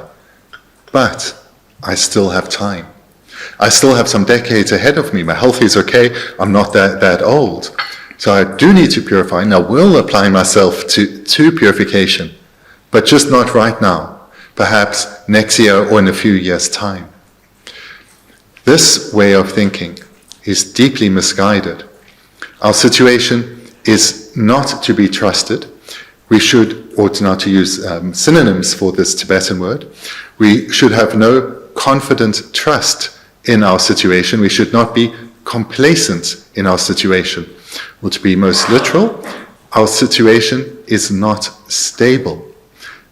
but I still have time. I still have some decades ahead of me. My health is okay, I'm not that old. So I do need to purify, and I will apply myself to purification, but just not right now, perhaps next year or in a few years' time. This way of thinking is deeply misguided. Our situation is not to be trusted. We should, or not to use synonyms for this Tibetan word, we should have no confident trust in our situation. We should not be complacent in our situation. Or to be most literal, our situation is not stable.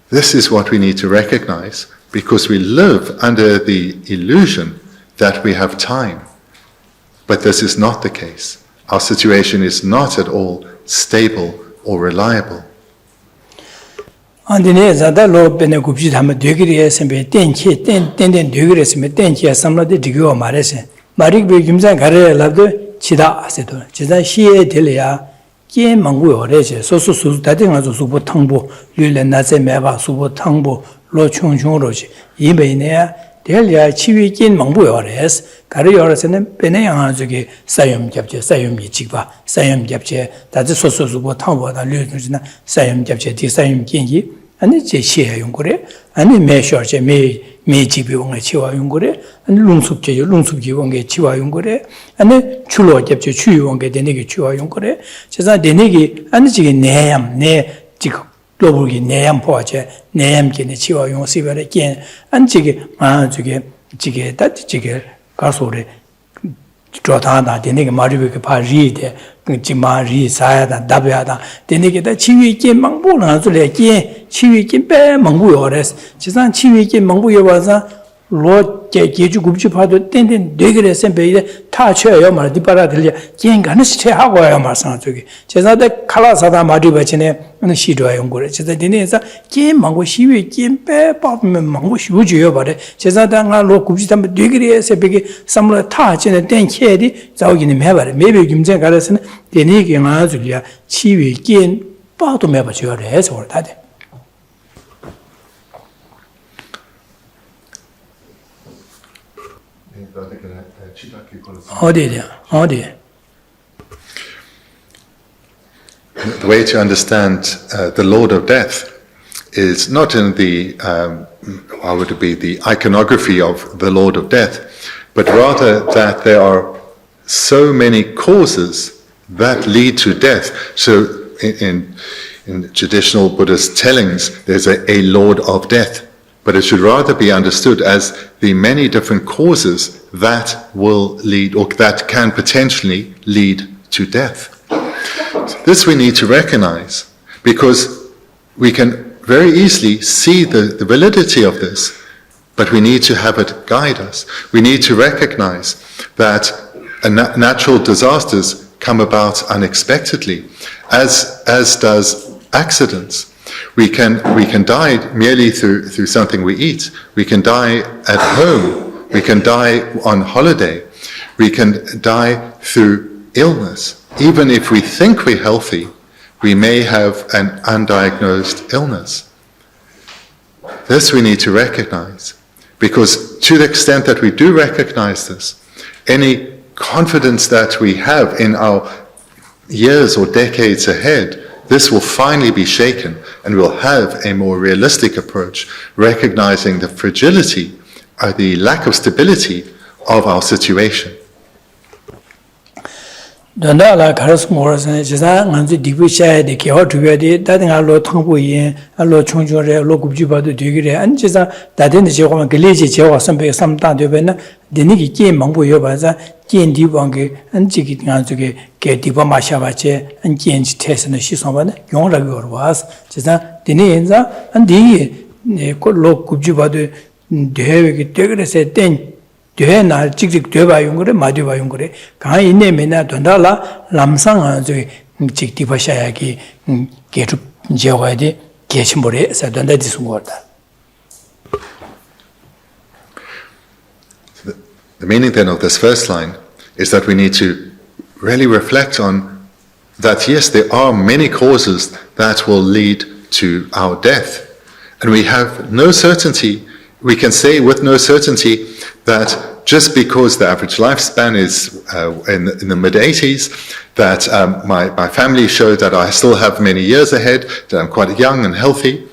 This is what we need to recognize, because we live under the illusion that we have time. But this is not the case. Our situation is not at all stable or reliable. 안디네 자달로 베네 굽지 하면 되기리에 선배 땡치 땡땡 되기리에 선배 땡치야 삼라데 디고 말해서 마릭 비 김산 가래라도 치다 아세도 지자 시에 될이야 게 망고 오래제 소소소 다들 가서 수보 탕보 류레 나세 매바 수보 탕보 로 총총로지 이베네야 대리야 치위긴 망부여레스 가르여레스는 베네양 저기 사염 잡제 사염이 직바 사염 잡제 다지 소소수고 탕보다 류주나 사염 잡제 뒤 사염 긴기 아니 제 시에 용거래 아니 매셔제 매 집용의 치와 용거래 아니 룽숲제 룽숲기원의 치와 용거래 아니 출로접제 추용의 되네게 치와 용거래 제가 되네게 아니 지게 내얌 내 지금 로블기 내얌 포아제 내얌기네 치와 용시베레 겐 안지게 저게 지게 따지게 가소래 조다나 되네게 마리베게 파리데 지마리 사야다 답야다 되네게다 치위게 망보나 소래게 치위게 빼 망보요레스 지산 치위게 망보요바자 로게 계주 굽지 봐도 땡땡 되게래 셈베이데 타쳐요 말 디바라들려 겐가는 시체하고 와요 말상 저기 제자데 칼라사다 마리바치네 어느 시도야 용거래 제자 되네서 게 망고 시위 게빼 빠면 망고 쉬우지요 말에 제자다가 로 굽지 담 되게래 셈베게 삼로 타치네 땡케디 자오기는 매바래 매베 김제 가르스는 되네게 나줄이야 치위 게 빠도 매바지요래 해서 다돼 The way to understand the Lord of Death is not in the, how would it be, the iconography of the Lord of Death, but rather that there are so many causes that lead to death. So in traditional Buddhist tellings, there's a Lord of Death, but it should rather be understood as the many different causes that will lead, or that can potentially lead to death. This we need to recognize, because we can very easily see the validity of this, but we need to have it guide us. We need to recognize that natural disasters come about unexpectedly, as does accidents. We can die merely through something we eat. We can die at home. We can die on holiday. We can die through illness. Even if we think we're healthy, we may have an undiagnosed illness. This we need to recognize, because to the extent that we do recognize this, any confidence that we have in our years or decades ahead, this will finally be shaken, and we'll have a more realistic approach, recognizing the fragility or the lack of stability of our situation. Dondala Karas Morrison, Jazan, and the Dibucha, the Kyoto, that in our Lord Tonguin, a Lord Chungure, Lokuba, the Degree, and Jazan, that in the Jehovah Galigi, or some time to Vena, the Niki came Mambu Yobaza, Jen Dibangi, and Jiki Nanzuki, get Dibama Shavache, and Jen's test and the Shisoman, Yonga was, Jazan, the Nenza, and the could look Kujuba, the heavy Degree said, then. 되나 직직 되바 용거래 마디바 용거래 가 있네 메나 돈달라 람상 저기 직디바샤야기 게르 제와디 게심보레 사던다 디스고다. The meaning then of this first line is that we need to really reflect on that, yes, there are many causes that will lead to our death, and we have no certainty. We can say with no certainty that just because the average lifespan is in the mid-80s, that my family showed that I still have many years ahead, that I'm quite young and healthy,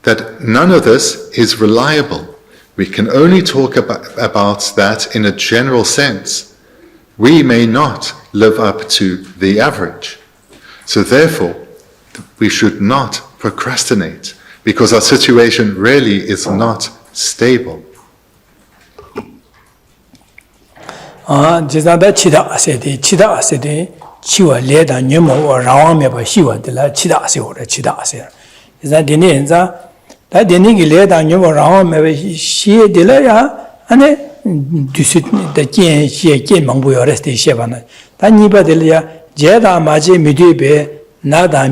that none of this is reliable. We can only talk about that in a general sense. We may not live up to the average. So therefore, we should not procrastinate, because our situation really is not stable. Jizada Chida Asede, Chiwa Leda Numo or Rawameba Shiwa de la Chida Ase or Chida Ase. Is that the Nenza? That the Nigi Leda Numo Rawameba Shi de la and the Kin Shi Kin Mambu Resti Shevana. Taniba delia, Jeda Maji Midibe, Nada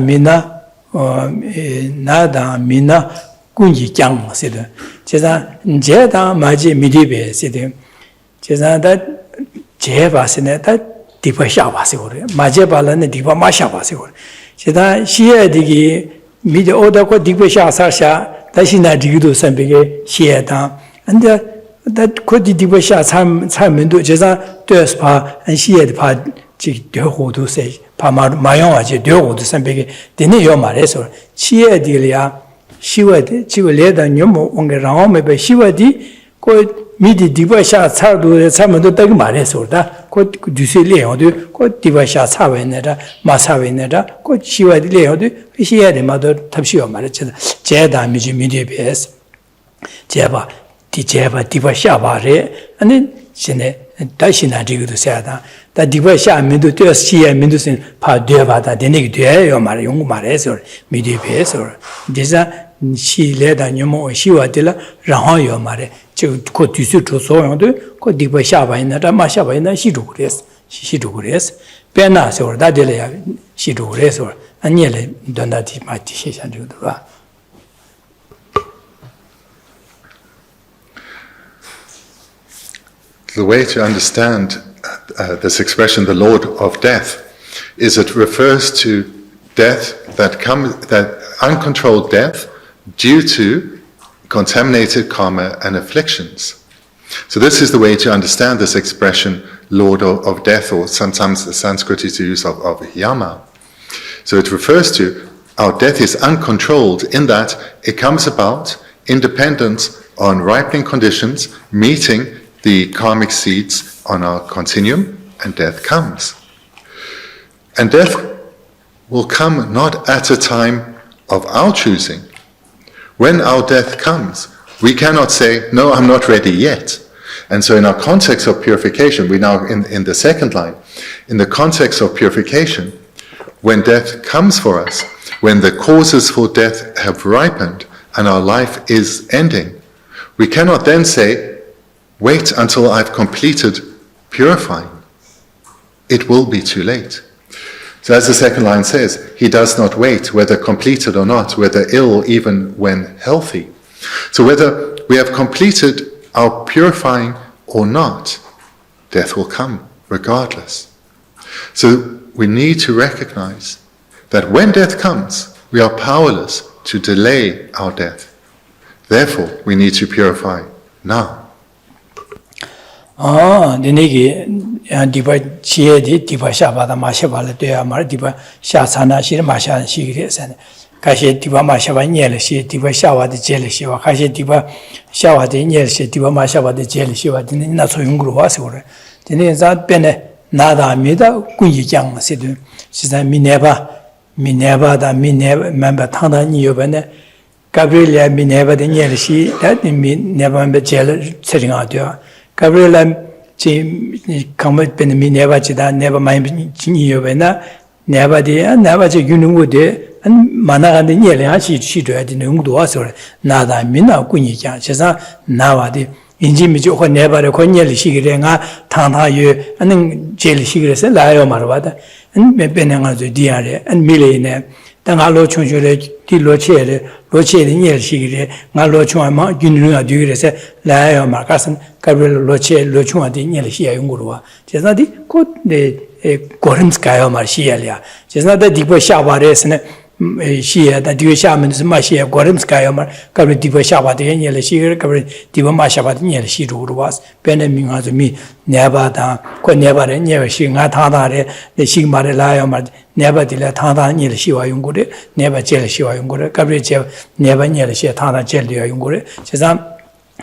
Mina. Kunji Jang said, Chesa Jeda Maji Midibe said, Chesa that Jeva Senet, that Dipa Shavasur, Majabalan, Dipa Mashavasur. Cheda, she had the mid order called Dipa Sasha, that she not do some big she had done, and that could the Dipa Shah time into Jesa Duspa, and she had part Doho to say, Pama Mayon, Doho to some big, the Neo Maresor, she had Delia. Shiva Chiva Leda Nyomo Onga Ramebe Shiva di ko midi Divasha Sardu Samado Dagmare Sorda, ko Dusi Leodu, ko Divasha Savenera, Masavenera, ko Shiva di Leodu, she had a mother Tapshio Marriage, Jeda Miji Midibes, Jeva, Tijeva Divasha Bare, and then Shine Dashina Digu Sada, that Divasha Mindu Sia Mindusin Padeva, that the Nigde or Mariung Mares or Midibes or Disa. She led a Nemo, she was Dilla, Rahoyo Mare, to Cotusu to Soyondu, Co Divashava in the Ramashava in the Shidugres, Shidugres, Penas or Dadele, Shidugres or Agnele, Donati, my Tisha do the The way to understand this expression, the Lord of Death, is it refers to death that uncontrolled death due to contaminated karma and afflictions. So this is the way to understand this expression, Lord of Death, or sometimes the Sanskrit is the use of Yama. So it refers to our death is uncontrolled in that it comes about independent on ripening conditions, meeting the karmic seeds on our continuum, and death comes. And death will come not at a time of our choosing. When our death comes, we cannot say, no, I'm not ready yet. And so in our context of purification, we now in the second line, in the context of purification, when death comes for us, when the causes for death have ripened and our life is ending, we cannot then say, wait until I've completed purifying. It will be too late. So as the second line says, he does not wait, whether completed or not, whether ill, even when healthy. So whether we have completed our purifying or not, death will come regardless. So we need to recognize that when death comes, we are powerless to delay our death. Therefore, we need to purify now. Diva Chiedi, Diva Shabada Mashavala, Deamar, Diva Shasana, Shir Masha, Shigres, and Kashi Diva Mashava Nielsi, Diva Shawa the Jealousy, or Kashi Diva Shawa the Nielsi, Diva Mashava the Jealousy, or the Naso was or the Nizat Bene Nada Mida, Kunji Yang Sidu. She said, Minerva, the Minerva, member Tana Niobene, Gabriela Minerva the Nielsi, that mean never remember jealous sitting out there. Gabriela. Come up in me never never mind Yovena, never there, never to Unwood, and Mana and the Yelia, she dread in Unguas, Nada Mina Kunja, Chesa, Navadi, in Jimmy Joe, never a Corneli Shigerenga, Tana, and then Jelly Shigres and Lio Marvada, and Benanga the Diare, and Millionaire. Tangalo Chunjure, Tilochere, Loche, Niel Shigre, Nalochuma, Junua Dugres, Lio Marcasan, Gabriel Loche, Lochuma, the Nielsia Ungurua. Chesnadi, could the Gorimskaya Marshialia. Chesnada Diva Shavares, she had the Diva Shamans, Mashia, Gorimskaya, Gabriel Diva Shava, the Niel Shigre, Gabriel Diva Mashava, Niel Shiru was, Benjamin as me, never down, could never, never shing Atana, the Shigmar Lio. Never did Tana near Shiva Yungure, never jealous Shiva Yungure, Gabriel never near Tana Jelia Yungure, Chazam,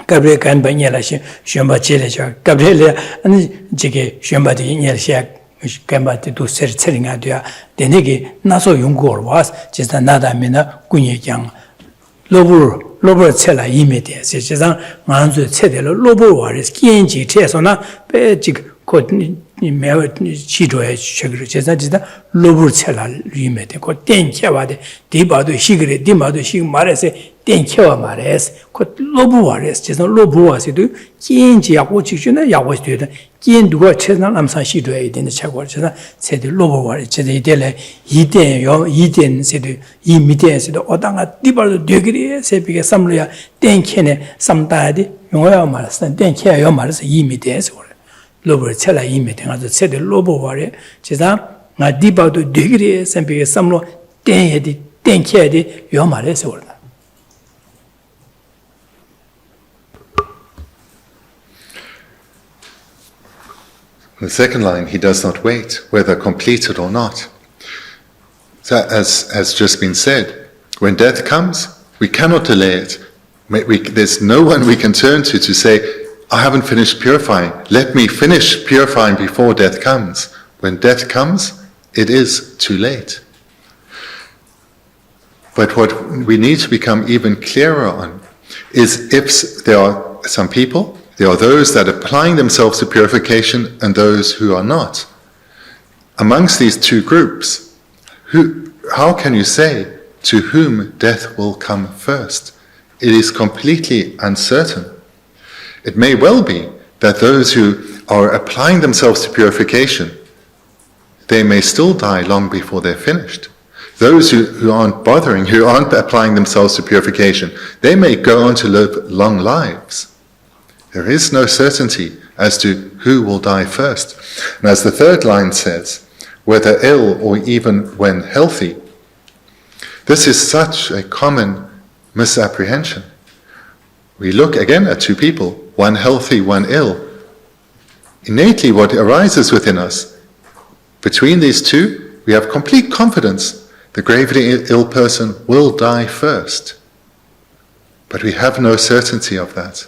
Gabriel can by Yelashi, Shumba Cheleja, Gabriel and Jiggy, Shumba the Yelshak, Gamba to do setting out there. The Nigi, Naso Yungur was just another Mina, Kunye Yang. Lobo Cella immediate, says Manzu Cedelo, Lobo war is Kienji, Tesona, Bejig, Chido Sugar, Chesna, Lobo Cella remade, got 10 Chavade, Dibado Shigre, Dimado Shig Mares, 10 Chavares, got Lobo Wares, Chesna Lobo was to do, Kienji, Yawochina, Yawos to the Kien do what Chesna, I'm San Shido in the Chagua, said the Lobo War, Chedele, Eden, said the Imite, said the Odanga, Dibado Degree, said because some Ria, 10 Kene, some daddy, Yomaras, and 10 Kia Yomaras, Imite, or Lobo Cella Imite, as said the Lobo Warrior, Chesa, my Dibado Degree, and because some 10 Kia Yomares order. The second line, he does not wait, whether completed or not. So as has just been said, when death comes, We cannot delay it. There's no one we can turn to say, I haven't finished purifying. Let me finish purifying before death comes. When death comes, it is too late. But what we need to become even clearer on is if there are some people, there are those that are applying themselves to purification and those who are not. Amongst these two groups, how can you say to whom death will come first? It is completely uncertain. It may well be that those who are applying themselves to purification, they may still die long before they're finished. Those who aren't bothering, who aren't applying themselves to purification, they may go on to live long lives. There is no certainty as to who will die first. And as the third line says, whether ill or even when healthy, this is such a common misapprehension. We look again at two people, one healthy, one ill. Innately what arises within us, between these two, we have complete confidence the gravely ill person will die first. But we have no certainty of that.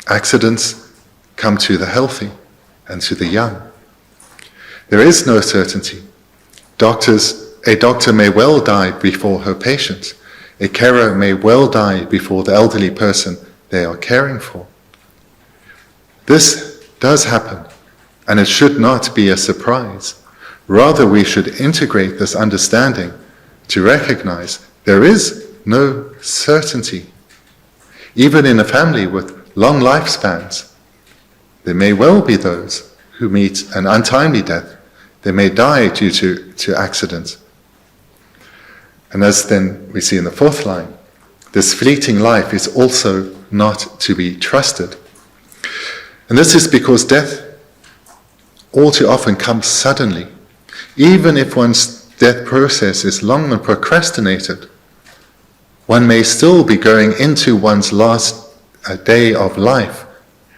Accidents come to the healthy and to the young. There is no certainty. A doctor may well die before her patient. A carer may well die before the elderly person they are caring for. This does happen, and it should not be a surprise. Rather, we should integrate this understanding to recognize there is no certainty. Even in a family with long lifespans, there may well be those who meet an untimely death. They may die due to accidents. And as then we see in the fourth line, this fleeting life is also not to be trusted. And this is because death all too often comes suddenly. Even if one's death process is long and procrastinated, one may still be going into one's last day of life,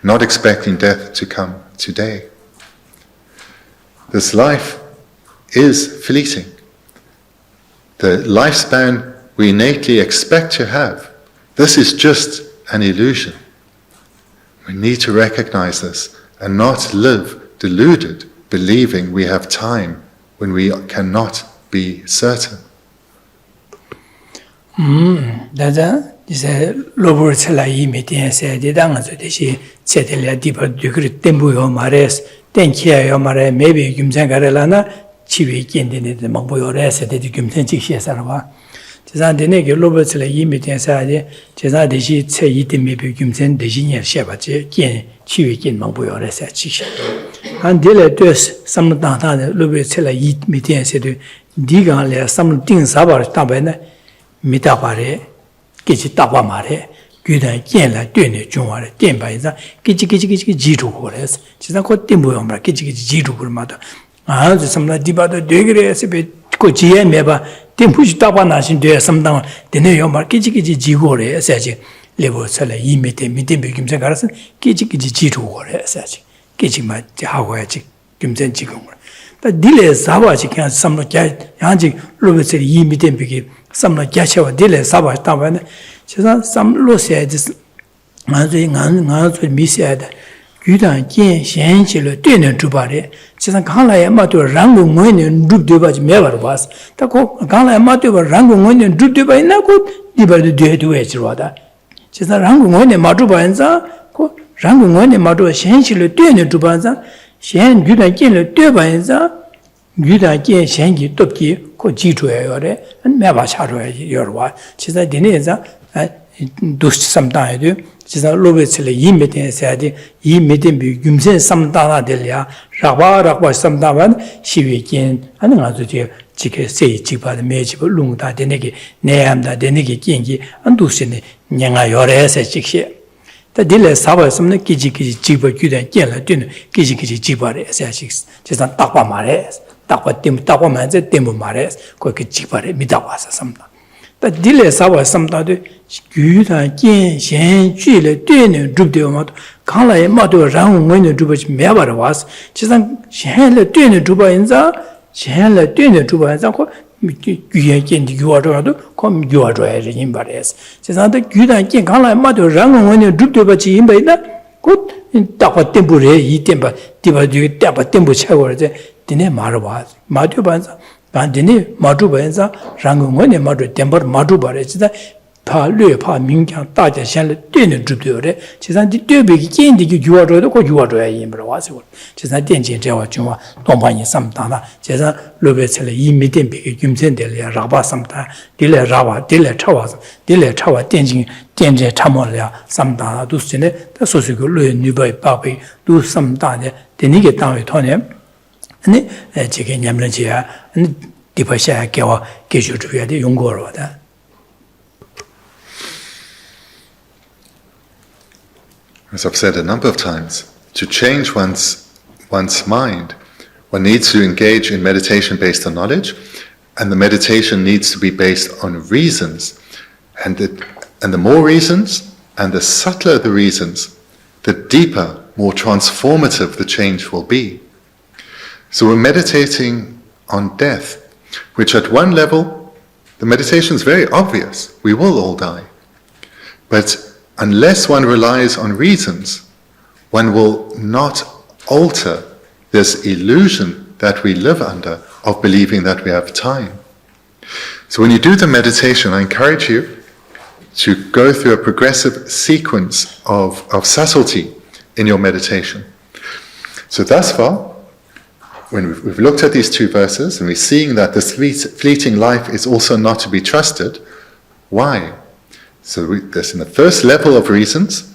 not expecting death to come today. This life is fleeting. The lifespan we innately expect to have, this is just an illusion. We need to recognize this and not live deluded, believing we have time when we cannot be certain. Dada, dice lobur cela meeting said the dance of the she said a deeper degree tempo mares, then kia mare, maybe Gumsangarelana, Chivi Kindin the Maboyores, the Gumsanchi Sarva. Tizan the neg lobur cela meeting said, Tizan the she say it maybe Gumsan the genius Shebache, Kin, Chivi Kin Maboyores at Chisha. And Dele does some data lobur cela meeting said, Digan some things about Tabana. Mitapare, Kichitapamare, Gudan Kienla, Dune, Jumare, Timba, Kichi, she's not called Timbuamra, Kichi, Mother. I have some debate degrees, Kochi, Meba, Timpush Tapanash, there some down, the Neyoma, Kichi, Jigore, such level seller, meeting begins a garrison, Kichi, such Kichima, Hawaii, Kimsen Chigong. But delays Savachi can some Yanji, Lubis, meeting begin. Some like Gasha Dile Sabah Tavan, some low said this Nanz with me said, Yudan Kin, Shanchil, dinner to body. She's a Kala Amato Rango Moon and Drup Dubaj never was. The Kala Amato Rango Moon and Drup Dubai Naku, Diba de to H Rada. She's a Rango Moon and Matubanza, Rango Moon and Matu Shanchil, dinner to Banza, Shan Yudan Kin, Tubanza. Yuda Kin Shangi Topki, Kojitu, and Mabacharo, your wife. She's a dineza, dust sometime do. She's a lobby, meeting said, meeting be Gumsen some dana delia, Rabara was some davan, she begin, and another dear, Chick say, Chipa the Mage, Lungta, Denegi, Neamda, Denegi Kingi, and Dusini, Nyanga Yores, a chick. The delay Saba some Kiji Chiba Kuda Killa Dun, Kiji Chiba, just a Tapa Mares. Tapa Tim Tapa man said Timbo Mares, Koki Chipare, Midawasa sometimes. The delay Saba sometimes Guda, Kin, Shan, Chile, Dune, Drup de Omat, Kala, Mato, Rang, when the Drupach Mevar was, Chisan, Shan, Dune, Druba in the Shan, Dune, Druba in the gyuyen ken di gyuwa do kom gyuwa do ya yin ba res che san de gyudan ken kan la ma do rang ngwen ne drup de ba chi yin ba da ko ta pa tempo re yi tempo ti ba de ta pa tempo che go re dine ma ro ba ma do ba sa ban dine ma do ba sa rang ngwen ne ma do tempo ma do ba re chi da pa lue pa ming kyang da jia xian le dui ne zhu de re chi san di dui be jian di gyuwa do de ko gyuwa do ya yin ba wa se wo chi san dian jian zhe wa jun wa dong pa yin sam da na chi san lu be che le yi mi dian be ge yum zen de le ra ba sam da de le ra ba de le cha wa dian jing dian zhe cha mo le sam da du shi ne da su su ge lu ni bai ba bai du sam da ne de ni ge dang wei to ne ne ji ge nian ren ji ya di pa xia ge wa ge shu zhu ya de yong guo ro de As I've said a number of times, to change one's mind, one needs to engage in meditation based on knowledge, and the meditation needs to be based on reasons. And the more reasons, and the subtler the reasons, the deeper, more transformative the change will be. So we're meditating on death, which at one level, the meditation is very obvious. We will all die. But unless one relies on reasons, one will not alter this illusion that we live under of believing that we have time. So when you do the meditation, I encourage you to go through a progressive sequence of subtlety in your meditation. So thus far, when we've looked at these two verses and we're seeing that this fleeting life is also not to be trusted, why? So this in the first level of reasons,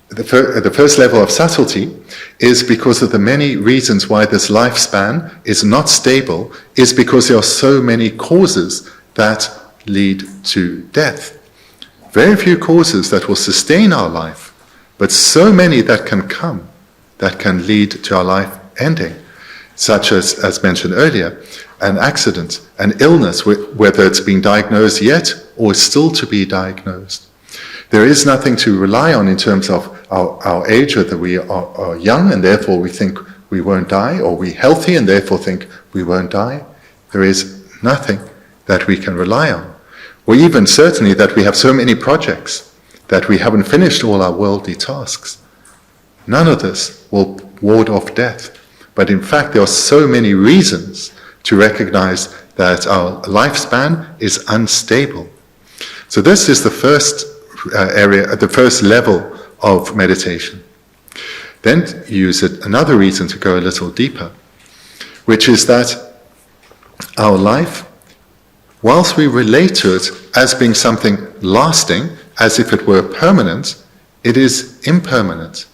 the first level of subtlety is because of the many reasons why this lifespan is not stable, is because there are so many causes that lead to death. Very few causes that will sustain our life, but so many that can come, that can lead to our life ending, such as mentioned earlier, an accident, an illness, whether it's been diagnosed yet or is still to be diagnosed. There is nothing to rely on in terms of our age, whether we are young and therefore we think we won't die, or we're healthy and therefore think we won't die. There is nothing that we can rely on. Or even certainly that we have so many projects that we haven't finished all our worldly tasks. None of this will ward off death. But in fact, there are so many reasons to recognize that our lifespan is unstable. So this is the first area, the first level of meditation. Then use another reason to go a little deeper, which is that our life, whilst we relate to it as being something lasting, as if it were permanent, it is impermanent.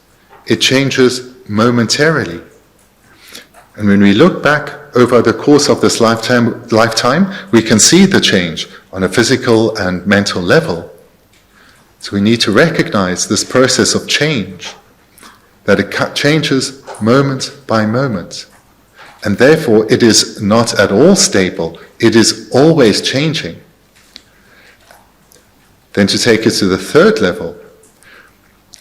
It changes momentarily. And when we look back over the course of this lifetime, we can see the change on a physical and mental level. So we need to recognize this process of change, that it changes moment by moment. And therefore it is not at all stable, it is always changing. Then to take it to the third level,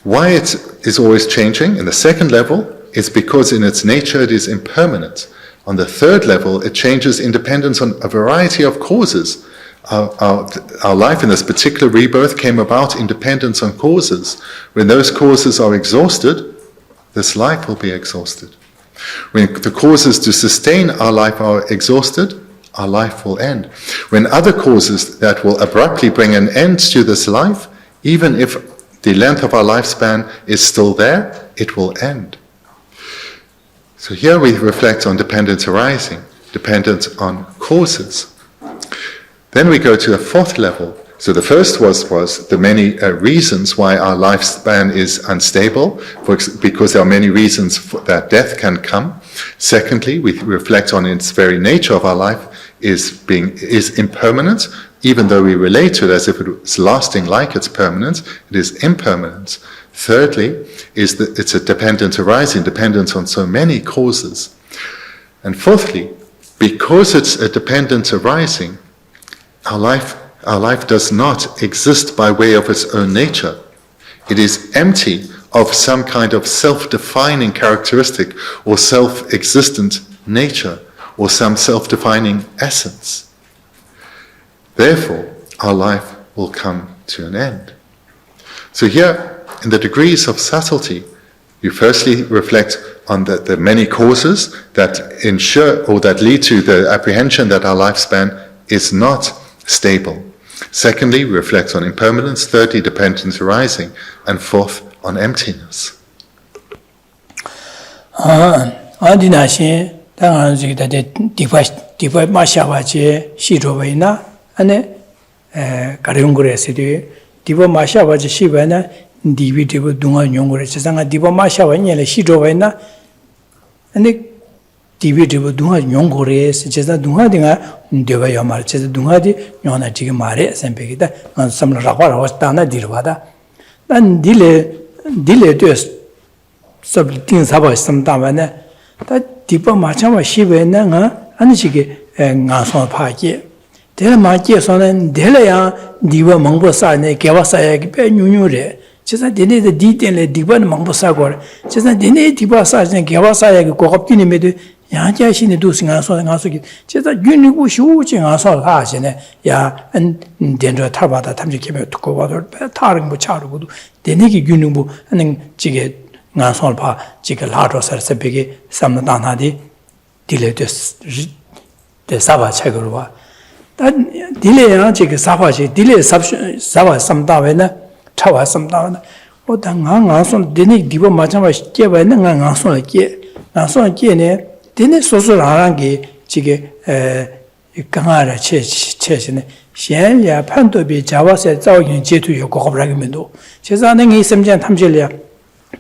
why it is always changing in the second level is because in its nature it is impermanent. On the third level, it changes in dependence on a variety of causes. Our life in this particular rebirth came about in dependence on causes. When those causes are exhausted, this life will be exhausted. When the causes to sustain our life are exhausted, our life will end. When other causes that will abruptly bring an end to this life, even if the length of our lifespan is still there, it will end. So here we reflect on dependence arising, dependence on causes. Then we go to a fourth level. So the first was the many reasons why our lifespan is unstable, because there are many reasons that death can come. Secondly, we reflect on its very nature of our life is impermanent, even though we relate to it as if it's lasting like it's permanent, it is impermanent. Thirdly, is that it's a dependent arising, dependent on so many causes. And fourthly, because it's a dependent arising, our life does not exist by way of its own nature. It is empty of some kind of self-defining characteristic or self-existent nature or some self-defining essence. Therefore, our life will come to an end. So here, in the degrees of subtlety, you firstly reflect on the many causes that ensure or that lead to the apprehension that our lifespan is not stable. Secondly, reflect on impermanence. Thirdly, dependence arising. And fourth, on emptiness. 디비디브 dunga nyongore se cheza dunga dinga dewa yamar cheza dunga di nyona tige mare sempegida samla rakwa rawas tana dirwada dan dile to sab tin saba samtama ne ta dipa machama shibe na nga anishige nga so phaje dele ma je so ne dele ya diwa mangbo sa ne gewa sa ya be nyunyu re cheza dene de ditele diba mangbo sa gore cheza dene diba sa ne gewa sa ya go gopki ne me 양자신의 두승아 소가서기 제가 윤리고 쇼징아 소하시네 야 된저 타바다 탐지케며 듣고 와도 다른 뭐 차르고도 되네기 윤리고 하는 지게 나솔파 지게 라로서서 베게 삼나다나디 딜레데스 사바 책으로 와 딜레야 지게 사바시 딜레 사바 삼다베나 차와 삼다나 오당강아손 되네 디보 마찬가 깨바는 강아손게 나손게네 되네 소소라랑게 지게 강아라 체체네 현야 판도비 자와세 자오인 제투요 고급라기면도 제자는 이 심전 탐질이야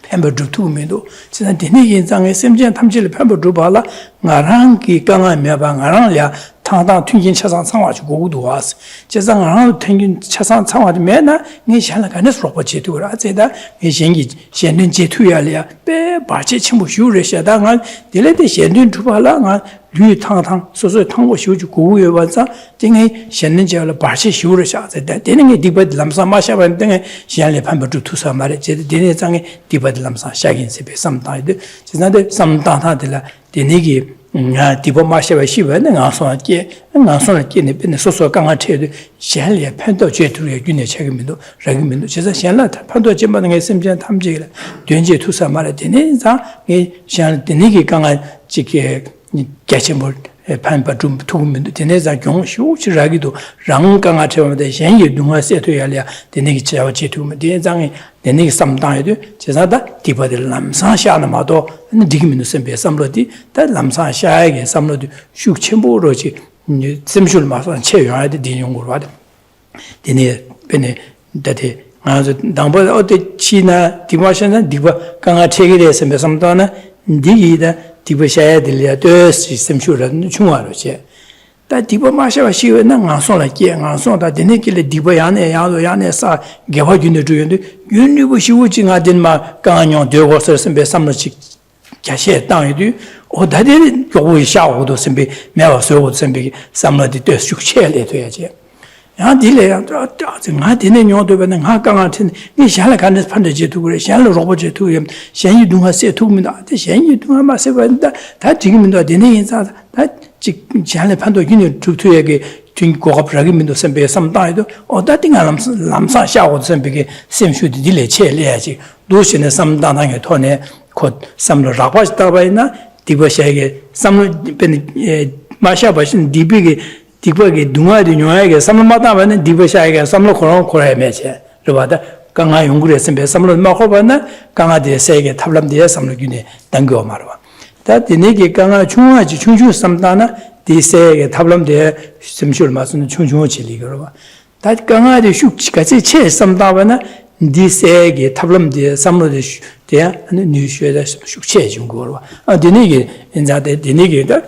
펜버주투면도 진짜 되네 인상의 심전 탐질 펜버주발라 나랑기 강아메바 나랑야 당당 튕긴 차상 상화주 고구도 왔어 제상랑 튕긴 차상 상화주 매나 니 샬라가네 수로버 제투라 제다 이 신기 현된 제투야리야 배 바치 침부 휴르샤다가 딜레데 현된 주발라 류 당당 소소 당고 휴주 고구에 와서 띵이 현된 제라 바치 휴르샤 제다 되는 게 디버드 람사 마샤반 등에 샬레 판버주 투사 말에 제데 되네 장에 디버드 람사 샤긴 세베 삼다이데 지난데 삼다하들라 되네기 nga dipo ma shewa shiwa nga songa kye ne pene soso kanga chedu shen liya pento che turuya gyune chegimindo ragimindo chesa shen la pento jemba nga semchen tamchigila duenje tusa mara dine zang shen dine ki kanga chike gyachimbo panpa tukumindo dine zang gyong shiuchi ragido rang kanga chewa mada shen ye dunga seto ya liya dine ki chewa che tukumindo dine zang dine ki samtang yadu chesa da dipo de lamsang sha na mato digimindo sempe samlodi da lamsang shaage samlodi shuk chenpo rochi semshul masan che yuwaade dine yungur wade dine pene dati dangpo ote chi na dipo shana dipo kanga chegire sempe samtana digi da dipo shaya diliya dosi semshul rado chungwa rochi 다 디보 마셔와 시원나 안송라 게 안송다 데네길레 디보 야네 야도 야네 사 개화균의 주연데 윤리부 시우징아 된마 강안용 되고서 선배 삼로치 가시에 땅에도 오다데 교회 샤오도 선배 매와 소고 선배 삼로디 되 숙체래 돼야지 야 딜레야 저 디네 녀도 베는 하강한테 니 샬라 간데 판데지도 그래 샬로 로버지도 임 셴이 둥하 세투입니다 셴이 둥하 마세반다 다 지금도 디네 인사 다 잘 판도 균이 주투에게 준 고급라기면도 선배 삼다에도 어다띵아 람사 샤고 선배게 셈슈디 딜레 체려야지 도시네 삼다당에 토네 곧 삼로 라바스다바이나 디버샤에게 삼로 마샤바신 디비게 디버게 둥아디 뇨에게 삼로마다바는 디버샤에게 삼로 코라메체 로바다 강아 연구를 선배 삼로 마코바나 강아디에 세게 탑람디에 삼로 균이 당겨 말아 다 디네게 강아 중화지 중중 삼다나 디세게 탑람데 심술 마스는 중중어 질리거로 다 강아지 숙치까지 체 삼다바나 디세게 탑람데 삼로데 대야 하는 뉴슈에다 숙체 중거로 디네게 인자데 디네게다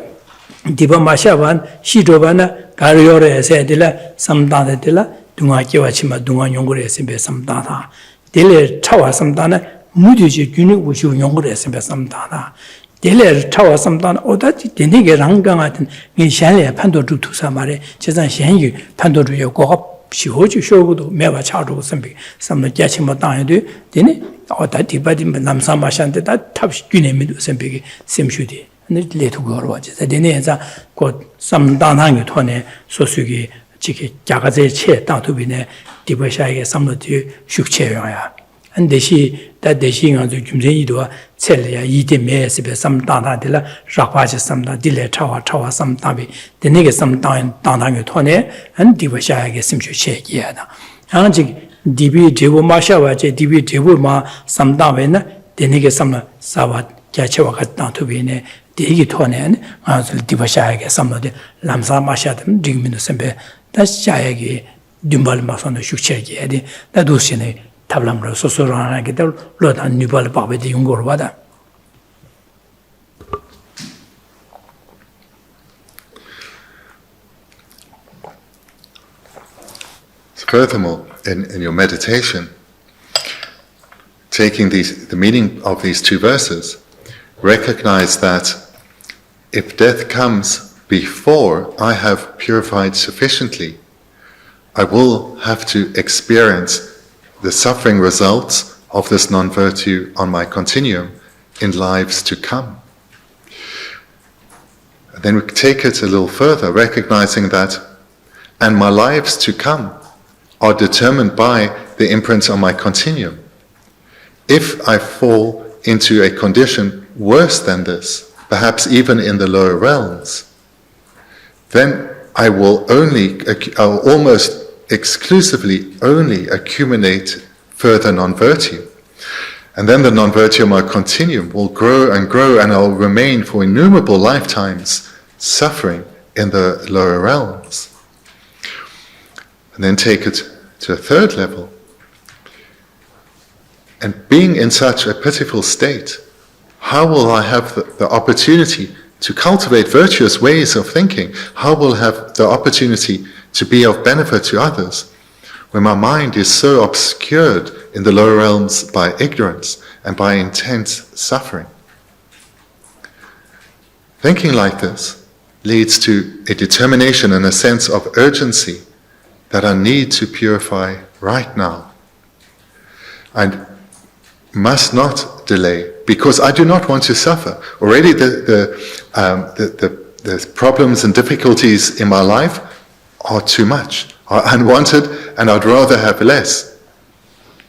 디바 마샤반 시도바나 가르요레세 딜라 삼다데 딜라 둥아키와 치마 둥아 용거레세 베 삼다다 딜레 차와 삼다나 무디지 균이 우슈 용거레세 베 삼다다 딜레 차와 삼다나 오다지 데네게 랑강 같은 이 샬레 판도주 투사 말에 제산 현유 판도주요 고급 시호주 쇼고도 매와 차로 선비 삼는 자치마 땅에도 데네 오다 디바디 남삼마샨데 다 탑시 균에미도 선비게 셈슈디 네 레투고로 와지 데네자 곧 삼다나게 토네 소수기 chiki gyagaze che tangtubine diba shaage samlo diyo shukche yongya. An deshi nga zu gyumzen yidwa tsele ya yide me sibe sam tangtang dila rakpachi sam tang, dile chawa sam tangbi, denege sam tangtang yu tohne, an diba shaage simshu che kiya da. An chik dibi dribu ma shawa che, dibi dribu ma sam tangwe na, denege samla sawa kya chewa ka tangtubine, degi tohne, nga zu diba shaage samlo di lamsa ma shaadam, digminu sembe, da shaage dumbal ma sono shukche kiya di, da dusine tablamra sosorana kita lodan nubal pabe di yungor wada. Furthermore, in your meditation, taking the meaning of these two verses, recognize that if death comes before I have purified sufficiently, I will have to experience the suffering results of this non-virtue on my continuum in lives to come. And then we take it a little further, recognizing that, and my lives to come are determined by the imprints on my continuum. If I fall into a condition worse than this, perhaps even in the lower realms, then I will almost exclusively only accumulate further non-virtue. And then the non-virtue of my continuum will grow, and I'll remain for innumerable lifetimes suffering in the lower realms. And then take it to a third level. And being in such a pitiful state, how will I have the opportunity to cultivate virtuous ways of thinking? How will I have the opportunity to be of benefit to others when my mind is so obscured in the lower realms by ignorance and by intense suffering? Thinking like this leads to a determination and a sense of urgency that I need to purify right now. I must not delay, because I do not want to suffer. Already the problems and difficulties in my life are too much, are unwanted, and I'd rather have less.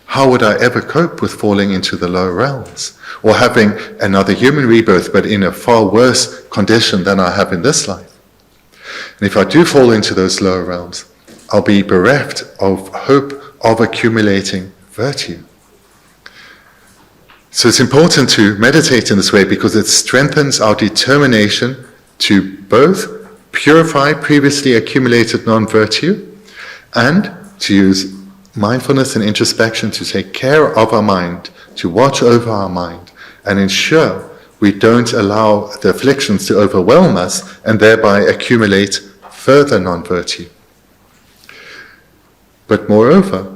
How would I ever cope with falling into the lower realms, or having another human rebirth but in a far worse condition than I have in this life? And if I do fall into those lower realms, I'll be bereft of hope of accumulating virtue. So it's important to meditate in this way, because it strengthens our determination to both purify previously accumulated non-virtue and to use mindfulness and introspection to take care of our mind, to watch over our mind and ensure we don't allow the afflictions to overwhelm us and thereby accumulate further non-virtue. But moreover,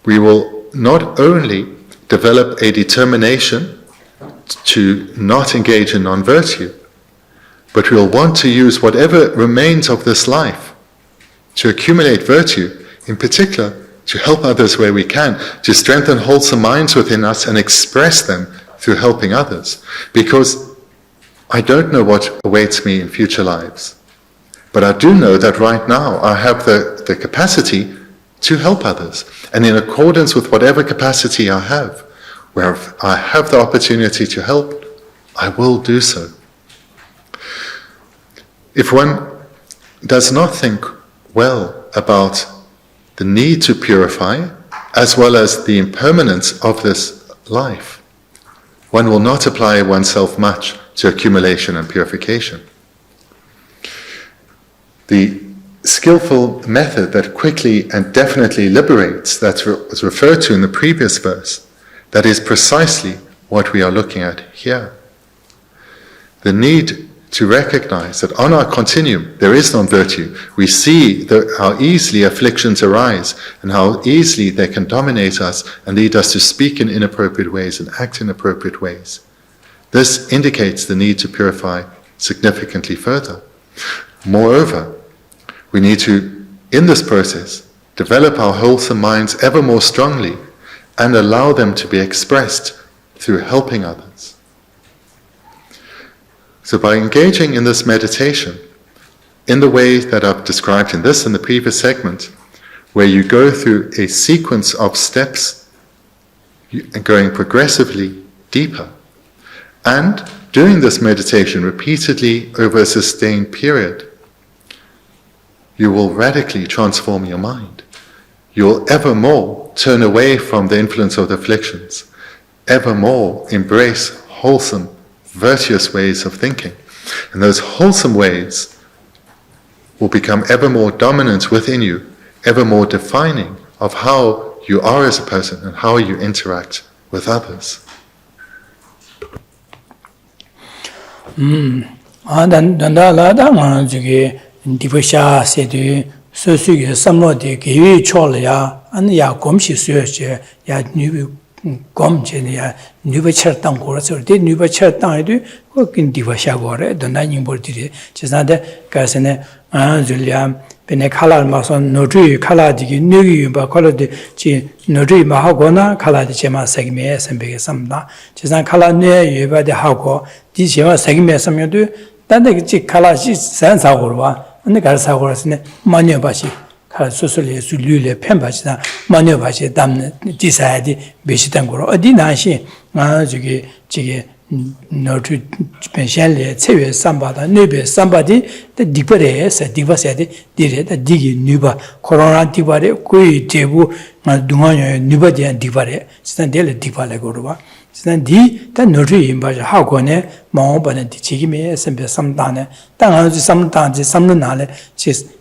we will not only develop a determination to not engage in non-virtue, but we'll want to use whatever remains of this life to accumulate virtue, in particular to help others where we can, to strengthen wholesome minds within us and express them through helping others. Because I don't know what awaits me in future lives, but I do know that right now I have the capacity to help others. And in accordance with whatever capacity I have, where I have the opportunity to help, I will do so. If one does not think well about the need to purify, as well as the impermanence of this life, one will not apply oneself much to accumulation and purification. The skillful method that quickly and definitely liberates, that was referred to in the previous verse, that is precisely what we are looking at here. The need to recognize that on our continuum there is non-virtue. We see how easily afflictions arise and how easily they can dominate us and lead us to speak in inappropriate ways and act in appropriate ways. This indicates the need to purify significantly further. Moreover, we need to, in this process, develop our wholesome minds ever more strongly and allow them to be expressed through helping others. So by engaging in this meditation, in the way that I've described in this and the previous segment, where you go through a sequence of steps and going progressively deeper. And doing this meditation repeatedly over a sustained period, you will radically transform your mind. You will ever more turn away from the influence of the afflictions, ever more embrace wholesome, virtuous ways of thinking. And those wholesome ways will become ever more dominant within you, ever more defining of how you are as a person and how you interact with others. gom chen ya nyuba cher tang ko so de nyuba cher tang de ko kin diwa sha go re don na ning bor di che sa de ka se ne a julia pene khala ma so no tri khala di ki nyu yu ba khala de chi no tri ma ha go na khala de che ma sa gi me sem be sam da che sa khala ne yu ba de ha go di che ma sa gi me sam yo de dan de chi khala shi san sa go ba ne ka sa go se ne ma ne ba shi 소소리 술류에 편바지다 마녀바지 담는 디사이디 베시단 거로 어디 나시 저기 너트 펜셜에 체외 삼바다 네베 삼바디 디버레스 디버세디 디레다 디기 뉴바 코로나 디바레 코이 제부 동안에 뉴바디안 디바레 스탄델 디바레 거로바 스탄디 다 너트 임바자 하고네 마오바네 디치기메 셈베 삼다네 땅아지 삼다지 삼는 날에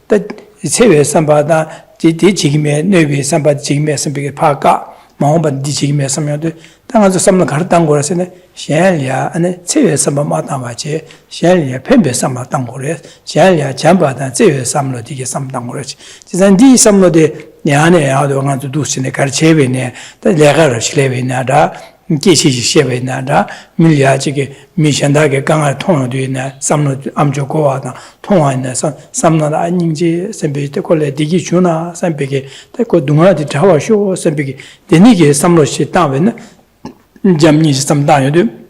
다 체외 삼바다 디 지금에 네비 삼바 지금에 삼비게 파가 마음반 디 지금에 삼면도 당아서 삼는 가르당 거라서네 셴리아 안에 체외 삼바 마다마지 셴리아 펜베 삼바 당 거래 셴리아 잠바다 체외 삼로 디게 삼당 거라지 지산 디 삼로데 냐네 야도 간도 두시네 가르체베네 다 레가르 실레베나다 계시 시베나다 밀야지게 미션다게 강을 통하되네 삼로 암조고와다 통화에서 삼나라 아닌지 선배때 콜레 디기 주나 선배게 그 동아디 타와쇼 선배게 데니게 삼로시 따වෙ네 잠니 삼다요도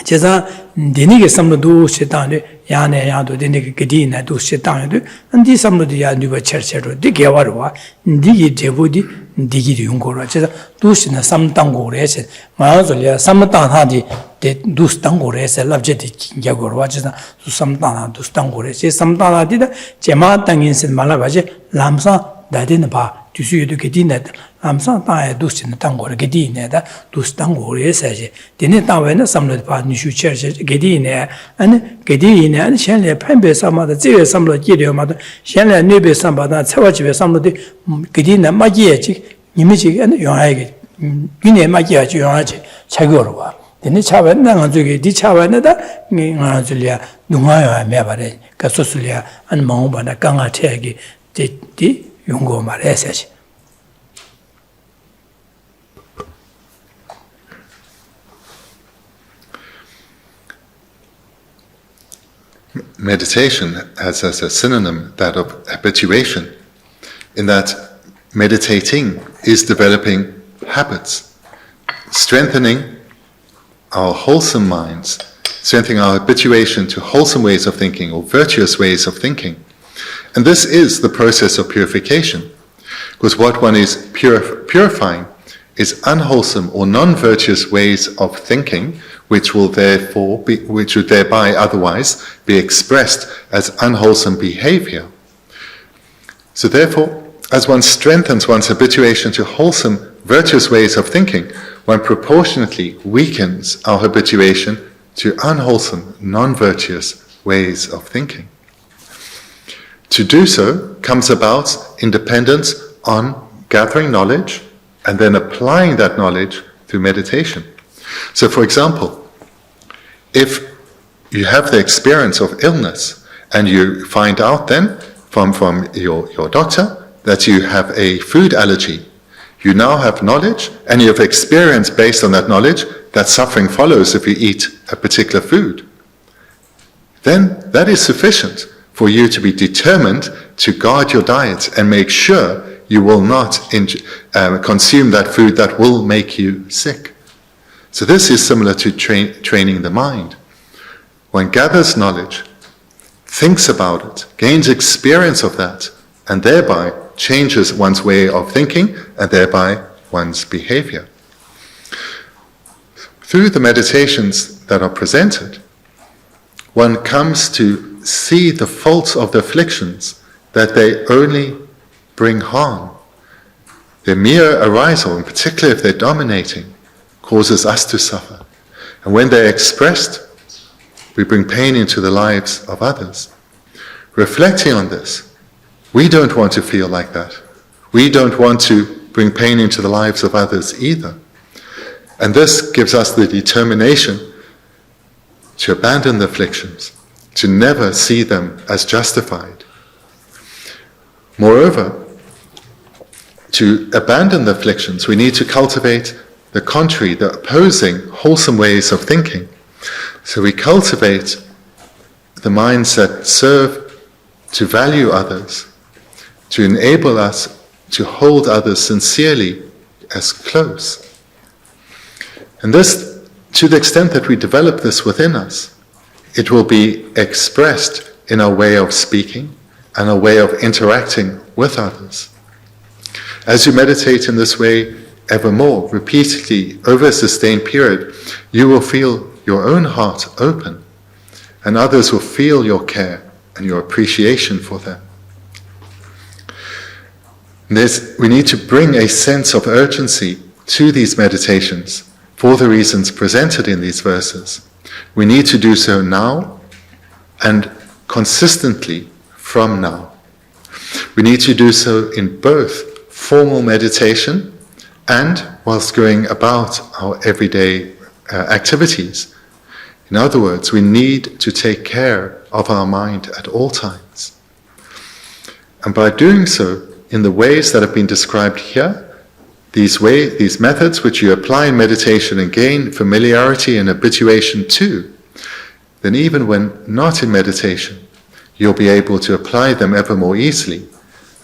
제가 데니게 삼로도 시다네 야네 야도 데니게 그디나 도 시다요도 안디 삼로도 야 누가 철철로 디게 와르와 디기 제보디 디기 용고라 제가 두시나 삼당고래서 마을이야 삼당하디 데 두스당고래서 랍제디 긴가고라 제가 삼당하 두스당고래서 삼당하디다 제마 땅인신 말아가지 람사 다데는 봐 주수에도 게디네 람사 땅에 두시나 땅고래 게디네다 두스당고래서지 데네 땅에는 삼로 봐 니슈처지 게디네 아니 게디네 아니 셴레 판베 삼마다 제외 삼로 기려마도 셴레 네베 삼바다 차와집에 삼로디 게디네 마지에지 이미지 아니 용하게 비네 마지야지 용하지 차고로 봐 데네 차변 나가 저기 디 차변에다 아 줄이야 농아야 매바래 가소술이야 안 마음바나 강아태기 디 용고 말해야지. Meditation has as a synonym that of habituation, in that meditating is developing habits, strengthening our wholesome minds, strengthening our habituation to wholesome ways of thinking or virtuous ways of thinking. And this is the process of purification, because what one is purifying is unwholesome or non-virtuous ways of thinking, which would thereby otherwise be expressed as unwholesome behavior. So therefore, as one strengthens one's habituation to wholesome, virtuous ways of thinking, one proportionately weakens our habituation to unwholesome, non-virtuous ways of thinking. To do so comes about in dependence on gathering knowledge and then applying that knowledge through meditation. So for example, if you have the experience of illness and you find out then from your doctor that you have a food allergy, you now have knowledge and you have experience based on that knowledge that suffering follows if you eat a particular food. Then that is sufficient for you to be determined to guard your diet and make sure you will not consume that food that will make you sick. So this is similar to training the mind. One gathers knowledge, thinks about it, gains experience of that, and thereby changes one's way of thinking and thereby one's behavior. Through the meditations that are presented, one comes to see the faults of the afflictions, that they only bring harm. Their mere arisal, in particular if they're dominating, causes us to suffer. And when they're expressed, we bring pain into the lives of others. Reflecting on this, we don't want to feel like that. We don't want to bring pain into the lives of others either. And this gives us the determination to abandon the afflictions, to never see them as justified. Moreover, to abandon the afflictions, we need to cultivate the contrary, the opposing, wholesome ways of thinking. So we cultivate the minds that serve to value others, to enable us to hold others sincerely as close. And this, to the extent that we develop this within us, it will be expressed in our way of speaking and our way of interacting with others. As you meditate in this way evermore, repeatedly, over a sustained period, you will feel your own heart open, and others will feel your care and your appreciation for them. We need to bring a sense of urgency to these meditations for the reasons presented in these verses. We need to do so now and consistently from now. We need to do so in both formal meditation and whilst going about our everyday activities. In other words, we need to take care of our mind at all times. And by doing so, in the ways that have been described here, these methods which you apply in meditation and gain familiarity and habituation to, then even when not in meditation, you'll be able to apply them ever more easily.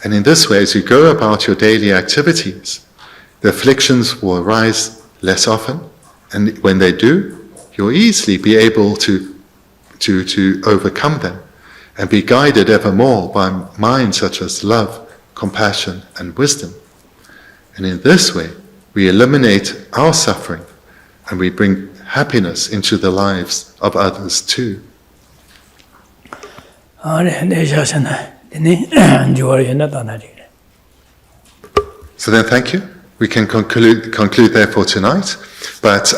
And in this way, as you go about your daily activities, the afflictions will arise less often, and when they do, you'll easily be able to overcome them and be guided ever more by minds such as love, compassion, and wisdom. And in this way, we eliminate our suffering and we bring happiness into the lives of others too. So then thank you. We can conclude there for tonight. But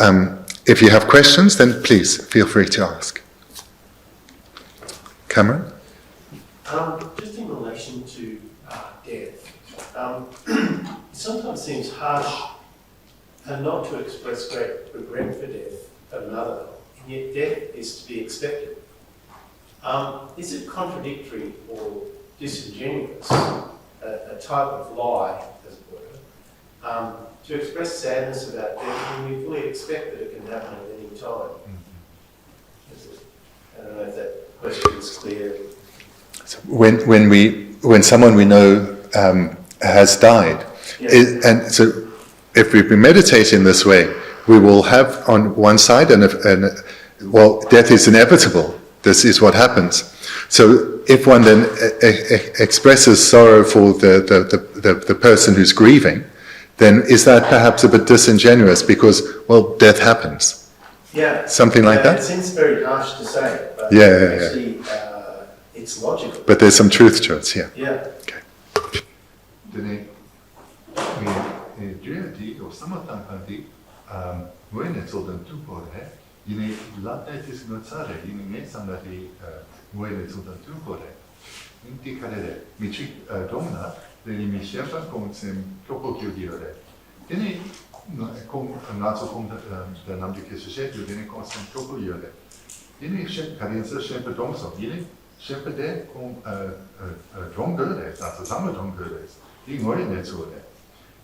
if you have questions, then please feel free to ask. Cameron? Just in relation to death, it sometimes seems harsh and not to express great regret for death of another, and yet death is to be expected. Is it contradictory or disingenuous, a type of lie, as it were, to express sadness about death when we fully expect that it can happen at any time? I don't know if that question is clear. So when someone we know has died, Yeah. and so if we've been meditating this way, we will have on one side, well, death is inevitable. This is what happens. So if one then expresses sorrow for the person who's grieving, then is that perhaps a bit disingenuous because, well, death happens? Yeah. Something like that? It seems very harsh to say, but actually it's logical. But there's some truth to it, yeah. Yeah. Okay.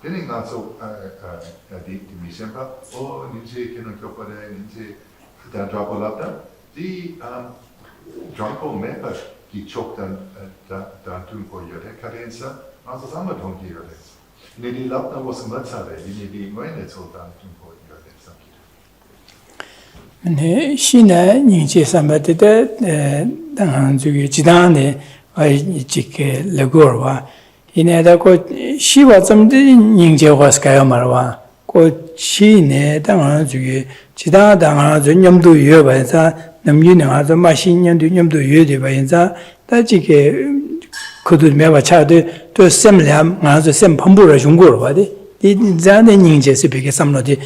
Tening also die Mischemper, oh, ninche kennen Körper, ninche der Drapolata, die Dranko Mepper, die Chok dann tun vor ihre Karenza, also sammeln tun hier jetzt. Ne die Lapna was Matzare, die Moine so dann tun vor ihre. 네, 신의 닝제 삼바데 당한 저기 지단에 이렇게 레고와 이내다고 시와 좀 닝제가 스카야 말와 그 신의 당한 저기 지단 당한 저 념도 유여반사 남유는 아주 마신년도 념도 유여되반사 다지게 그들 매바 차도 또 셈람 아주 셈 pom부를 중고로 봐대 이자네 닝제스 비게 삼로디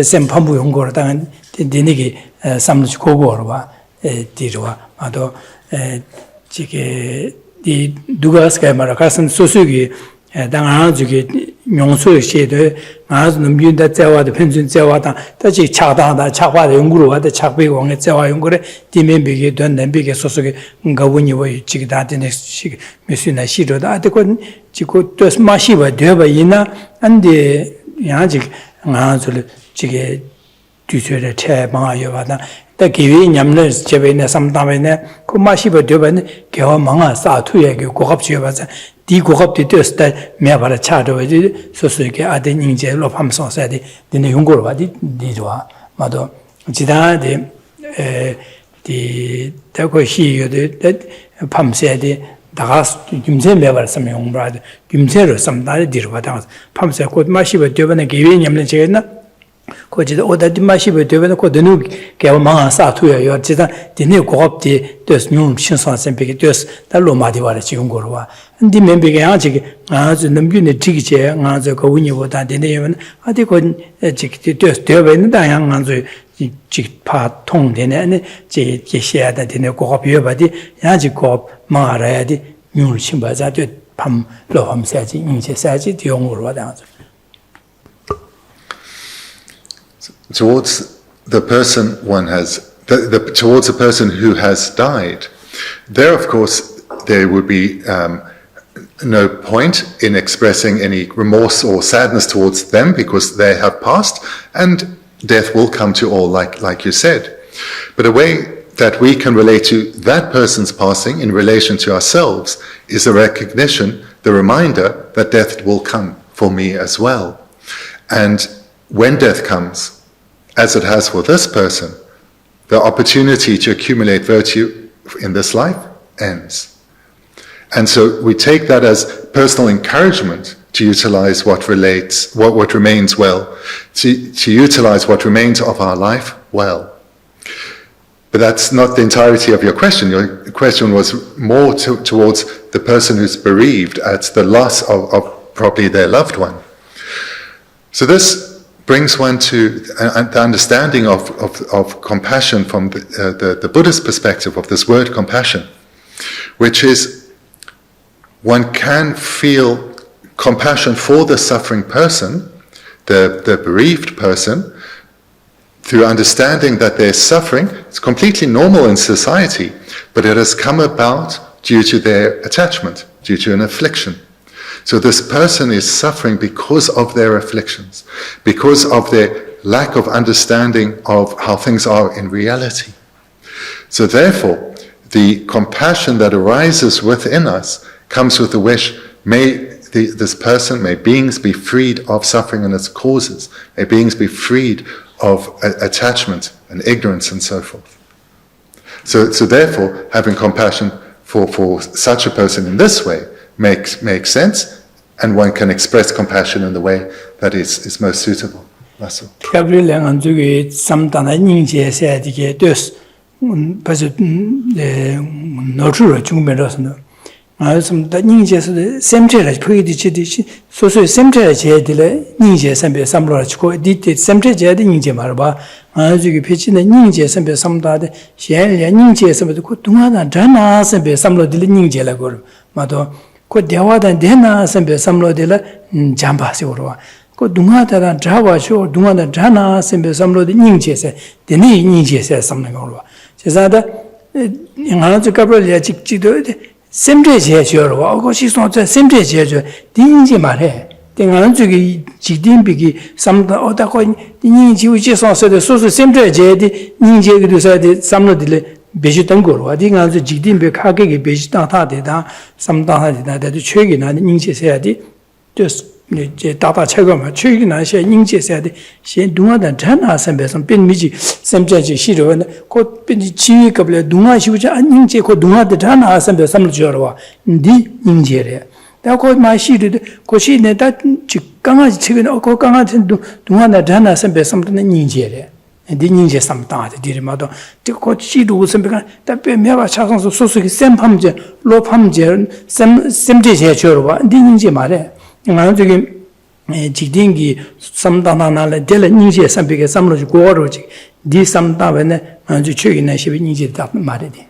셈 pom부 용고로 당한 디니기 삼로치 고고로 봐 디로와 아도 지게 이 누가 스카이 말아 가슴 소수기 당한 저기 용수 시에도 아주 넘긴다 자와도 편준 자와다 다시 차다다 차화의 연구로 와도 착배공의 자와 연구를 디면비게 된 냄비게 소속에 가원이 뭐 지기 다되는 시 메시나 시로다 아데고 지고 또 마시바 되바 이나 안데 야지 아주 지게 뒤처리 태방아요 와다 다 기회 냠는 제베네 삼다베네 그 마시바 되바네 개와 망아 사투에 그 고갑지어 봐서 디 고갑디 됐다 매바라 차도지 소소게 아데닝제 로팜소사디 디네 용고로 바디 디조아 마도 지다데 디 대고시요데 팜세디 다가 김세 매바라 삼 용브라데 김세로 삼다리 디르바다 팜세 곧 마시바 되바네 기회 냠는 제나 거기다 오다디 마시베 되면 거드누 개망아 사투야 요지다 디네 고갑디 되스 뉴 신선선비게 되스 달로마디 와라 지금 거로와 근데 멤비게 아주 넘기네 지기제 아주 거운이보다 디네면 아디고 지기 되스 되어는 다양 아주 지파 통되네 제 계셔야다 디네 고갑이 바디 야지 고갑 마라야디 뉴 신바자도 밤 로함사지 인제사지 용으로 와다 towards the person one has, towards a person who has died, there of course there would be no point in expressing any remorse or sadness towards them because they have passed and death will come to all like you said. But a way that we can relate to that person's passing in relation to ourselves is a recognition, the reminder that death will come for me as well. And when death comes, as it has for this person, the opportunity to accumulate virtue in this life ends. And so we take that as personal encouragement to utilize what remains well, to utilize what remains of our life well. But that's not the entirety of your question. Your question was more towards the person who's bereaved at the loss of probably their loved one. So this brings one to the understanding of compassion from the Buddhist perspective of this word compassion, which is one can feel compassion for the suffering person, the bereaved person, through understanding that their suffering is completely normal in society, but it has come about due to their attachment, due to an affliction. So this person is suffering because of their afflictions, because of their lack of understanding of how things are in reality. So therefore, the compassion that arises within us comes with the wish, may this person, may beings be freed of suffering and its causes, may beings be freed of attachment and ignorance and so forth. So therefore, having compassion for such a person in this way makes sense, and one can express compassion in the way that is most suitable. That's all. some the ninjas semtre poeti chidi so semtre jedile ninja sembe samlo chko dit semtre jed ninja marba ajugi pechina ninja sembe samdade shen ya ninja sembe ko tungana dana sembe samlo dile ninja la gor mato ko dewada dena sembe samlo dile jamba se orwa ko dungada drawa sho dungada dana sembe samlo de ninja se deni ninja se samna gorwa 제자다 ngana chukapro ya chikchido semtre jejo wa ko si so semtre jejo dinji mare tengan jugi jidin bigi samda oda ko ninji uji so so semtre je di ninji gi so de samno dile beji tang go wa dingan ju jidin be khage gi beji ta ta de da samda ha de da de chögi na ninji se ya di just 다다 체험을 최근에 시 인제세데 시 동아다 전화 선배선 빈미지 샘제지 시로는 곧 빈지 지위급을 동아 시부지 안 인제 그 동아다 전화 선배 삼을 줘와 니 인제래 다고 마시르 고시네 다 강아지 최근에 그 강아지 동아다 전화 선배 삼는 인제래 니 인제 삼다데 디르마도 그 시도 선배가 답에 매바 차상서 소속이 샘팜제 로팜제 샘제제 줘와 니 인제 말해 ngā 저기 직딩기 삼다나나를 될 인지에 삼비게 삼로지 고어로지 디 삼다베네 아주 최근에 시비 인지다 말이지.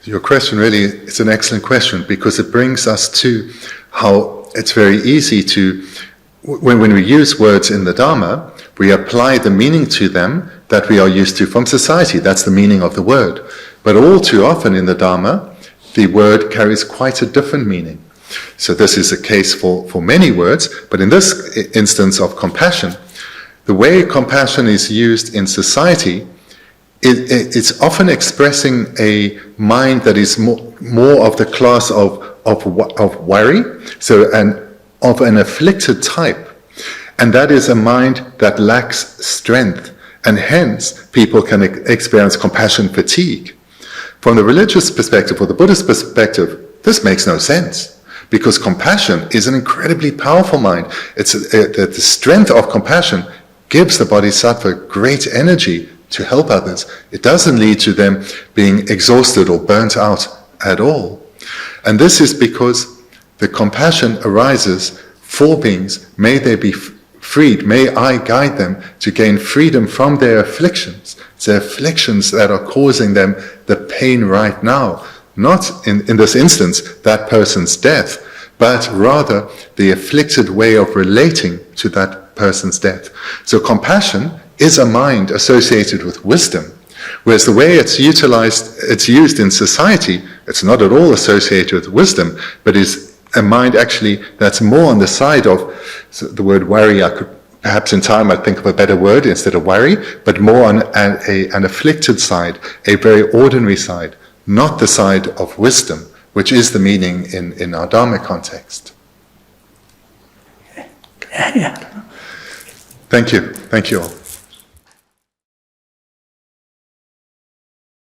Your question really is an excellent question because it brings us to how it's very easy to, when we use words in the Dharma, we apply the meaning to them that we are used to from society. That's the meaning of the word. But all too often in the Dharma, the word carries quite a different meaning. So this is a case for many words, but in this instance of compassion, the way compassion is used in society, it's often expressing a mind that is more of the class of worry, and of an afflicted type. And that is a mind that lacks strength, and hence people can experience compassion fatigue. From the religious perspective or the Buddhist perspective, this makes no sense. Because compassion is an incredibly powerful mind. The strength of compassion gives the Bodhisattva great energy to help others. It doesn't lead to them being exhausted or burnt out at all. And this is because the compassion arises for beings. May they be freed. May I guide them to gain freedom from their afflictions. It's their afflictions that are causing them the pain right now. Not in this instance, that person's death, but rather the afflicted way of relating to that person's death. So compassion is a mind associated with wisdom, whereas the way it's used in society, it's not at all associated with wisdom, but is a mind actually that's more on the side of, so the word worry, I could perhaps in time I'd think of a better word instead of worry, but more on an afflicted side, a very ordinary side. Not the side of wisdom, which is the meaning in our Dharma context. Thank you all.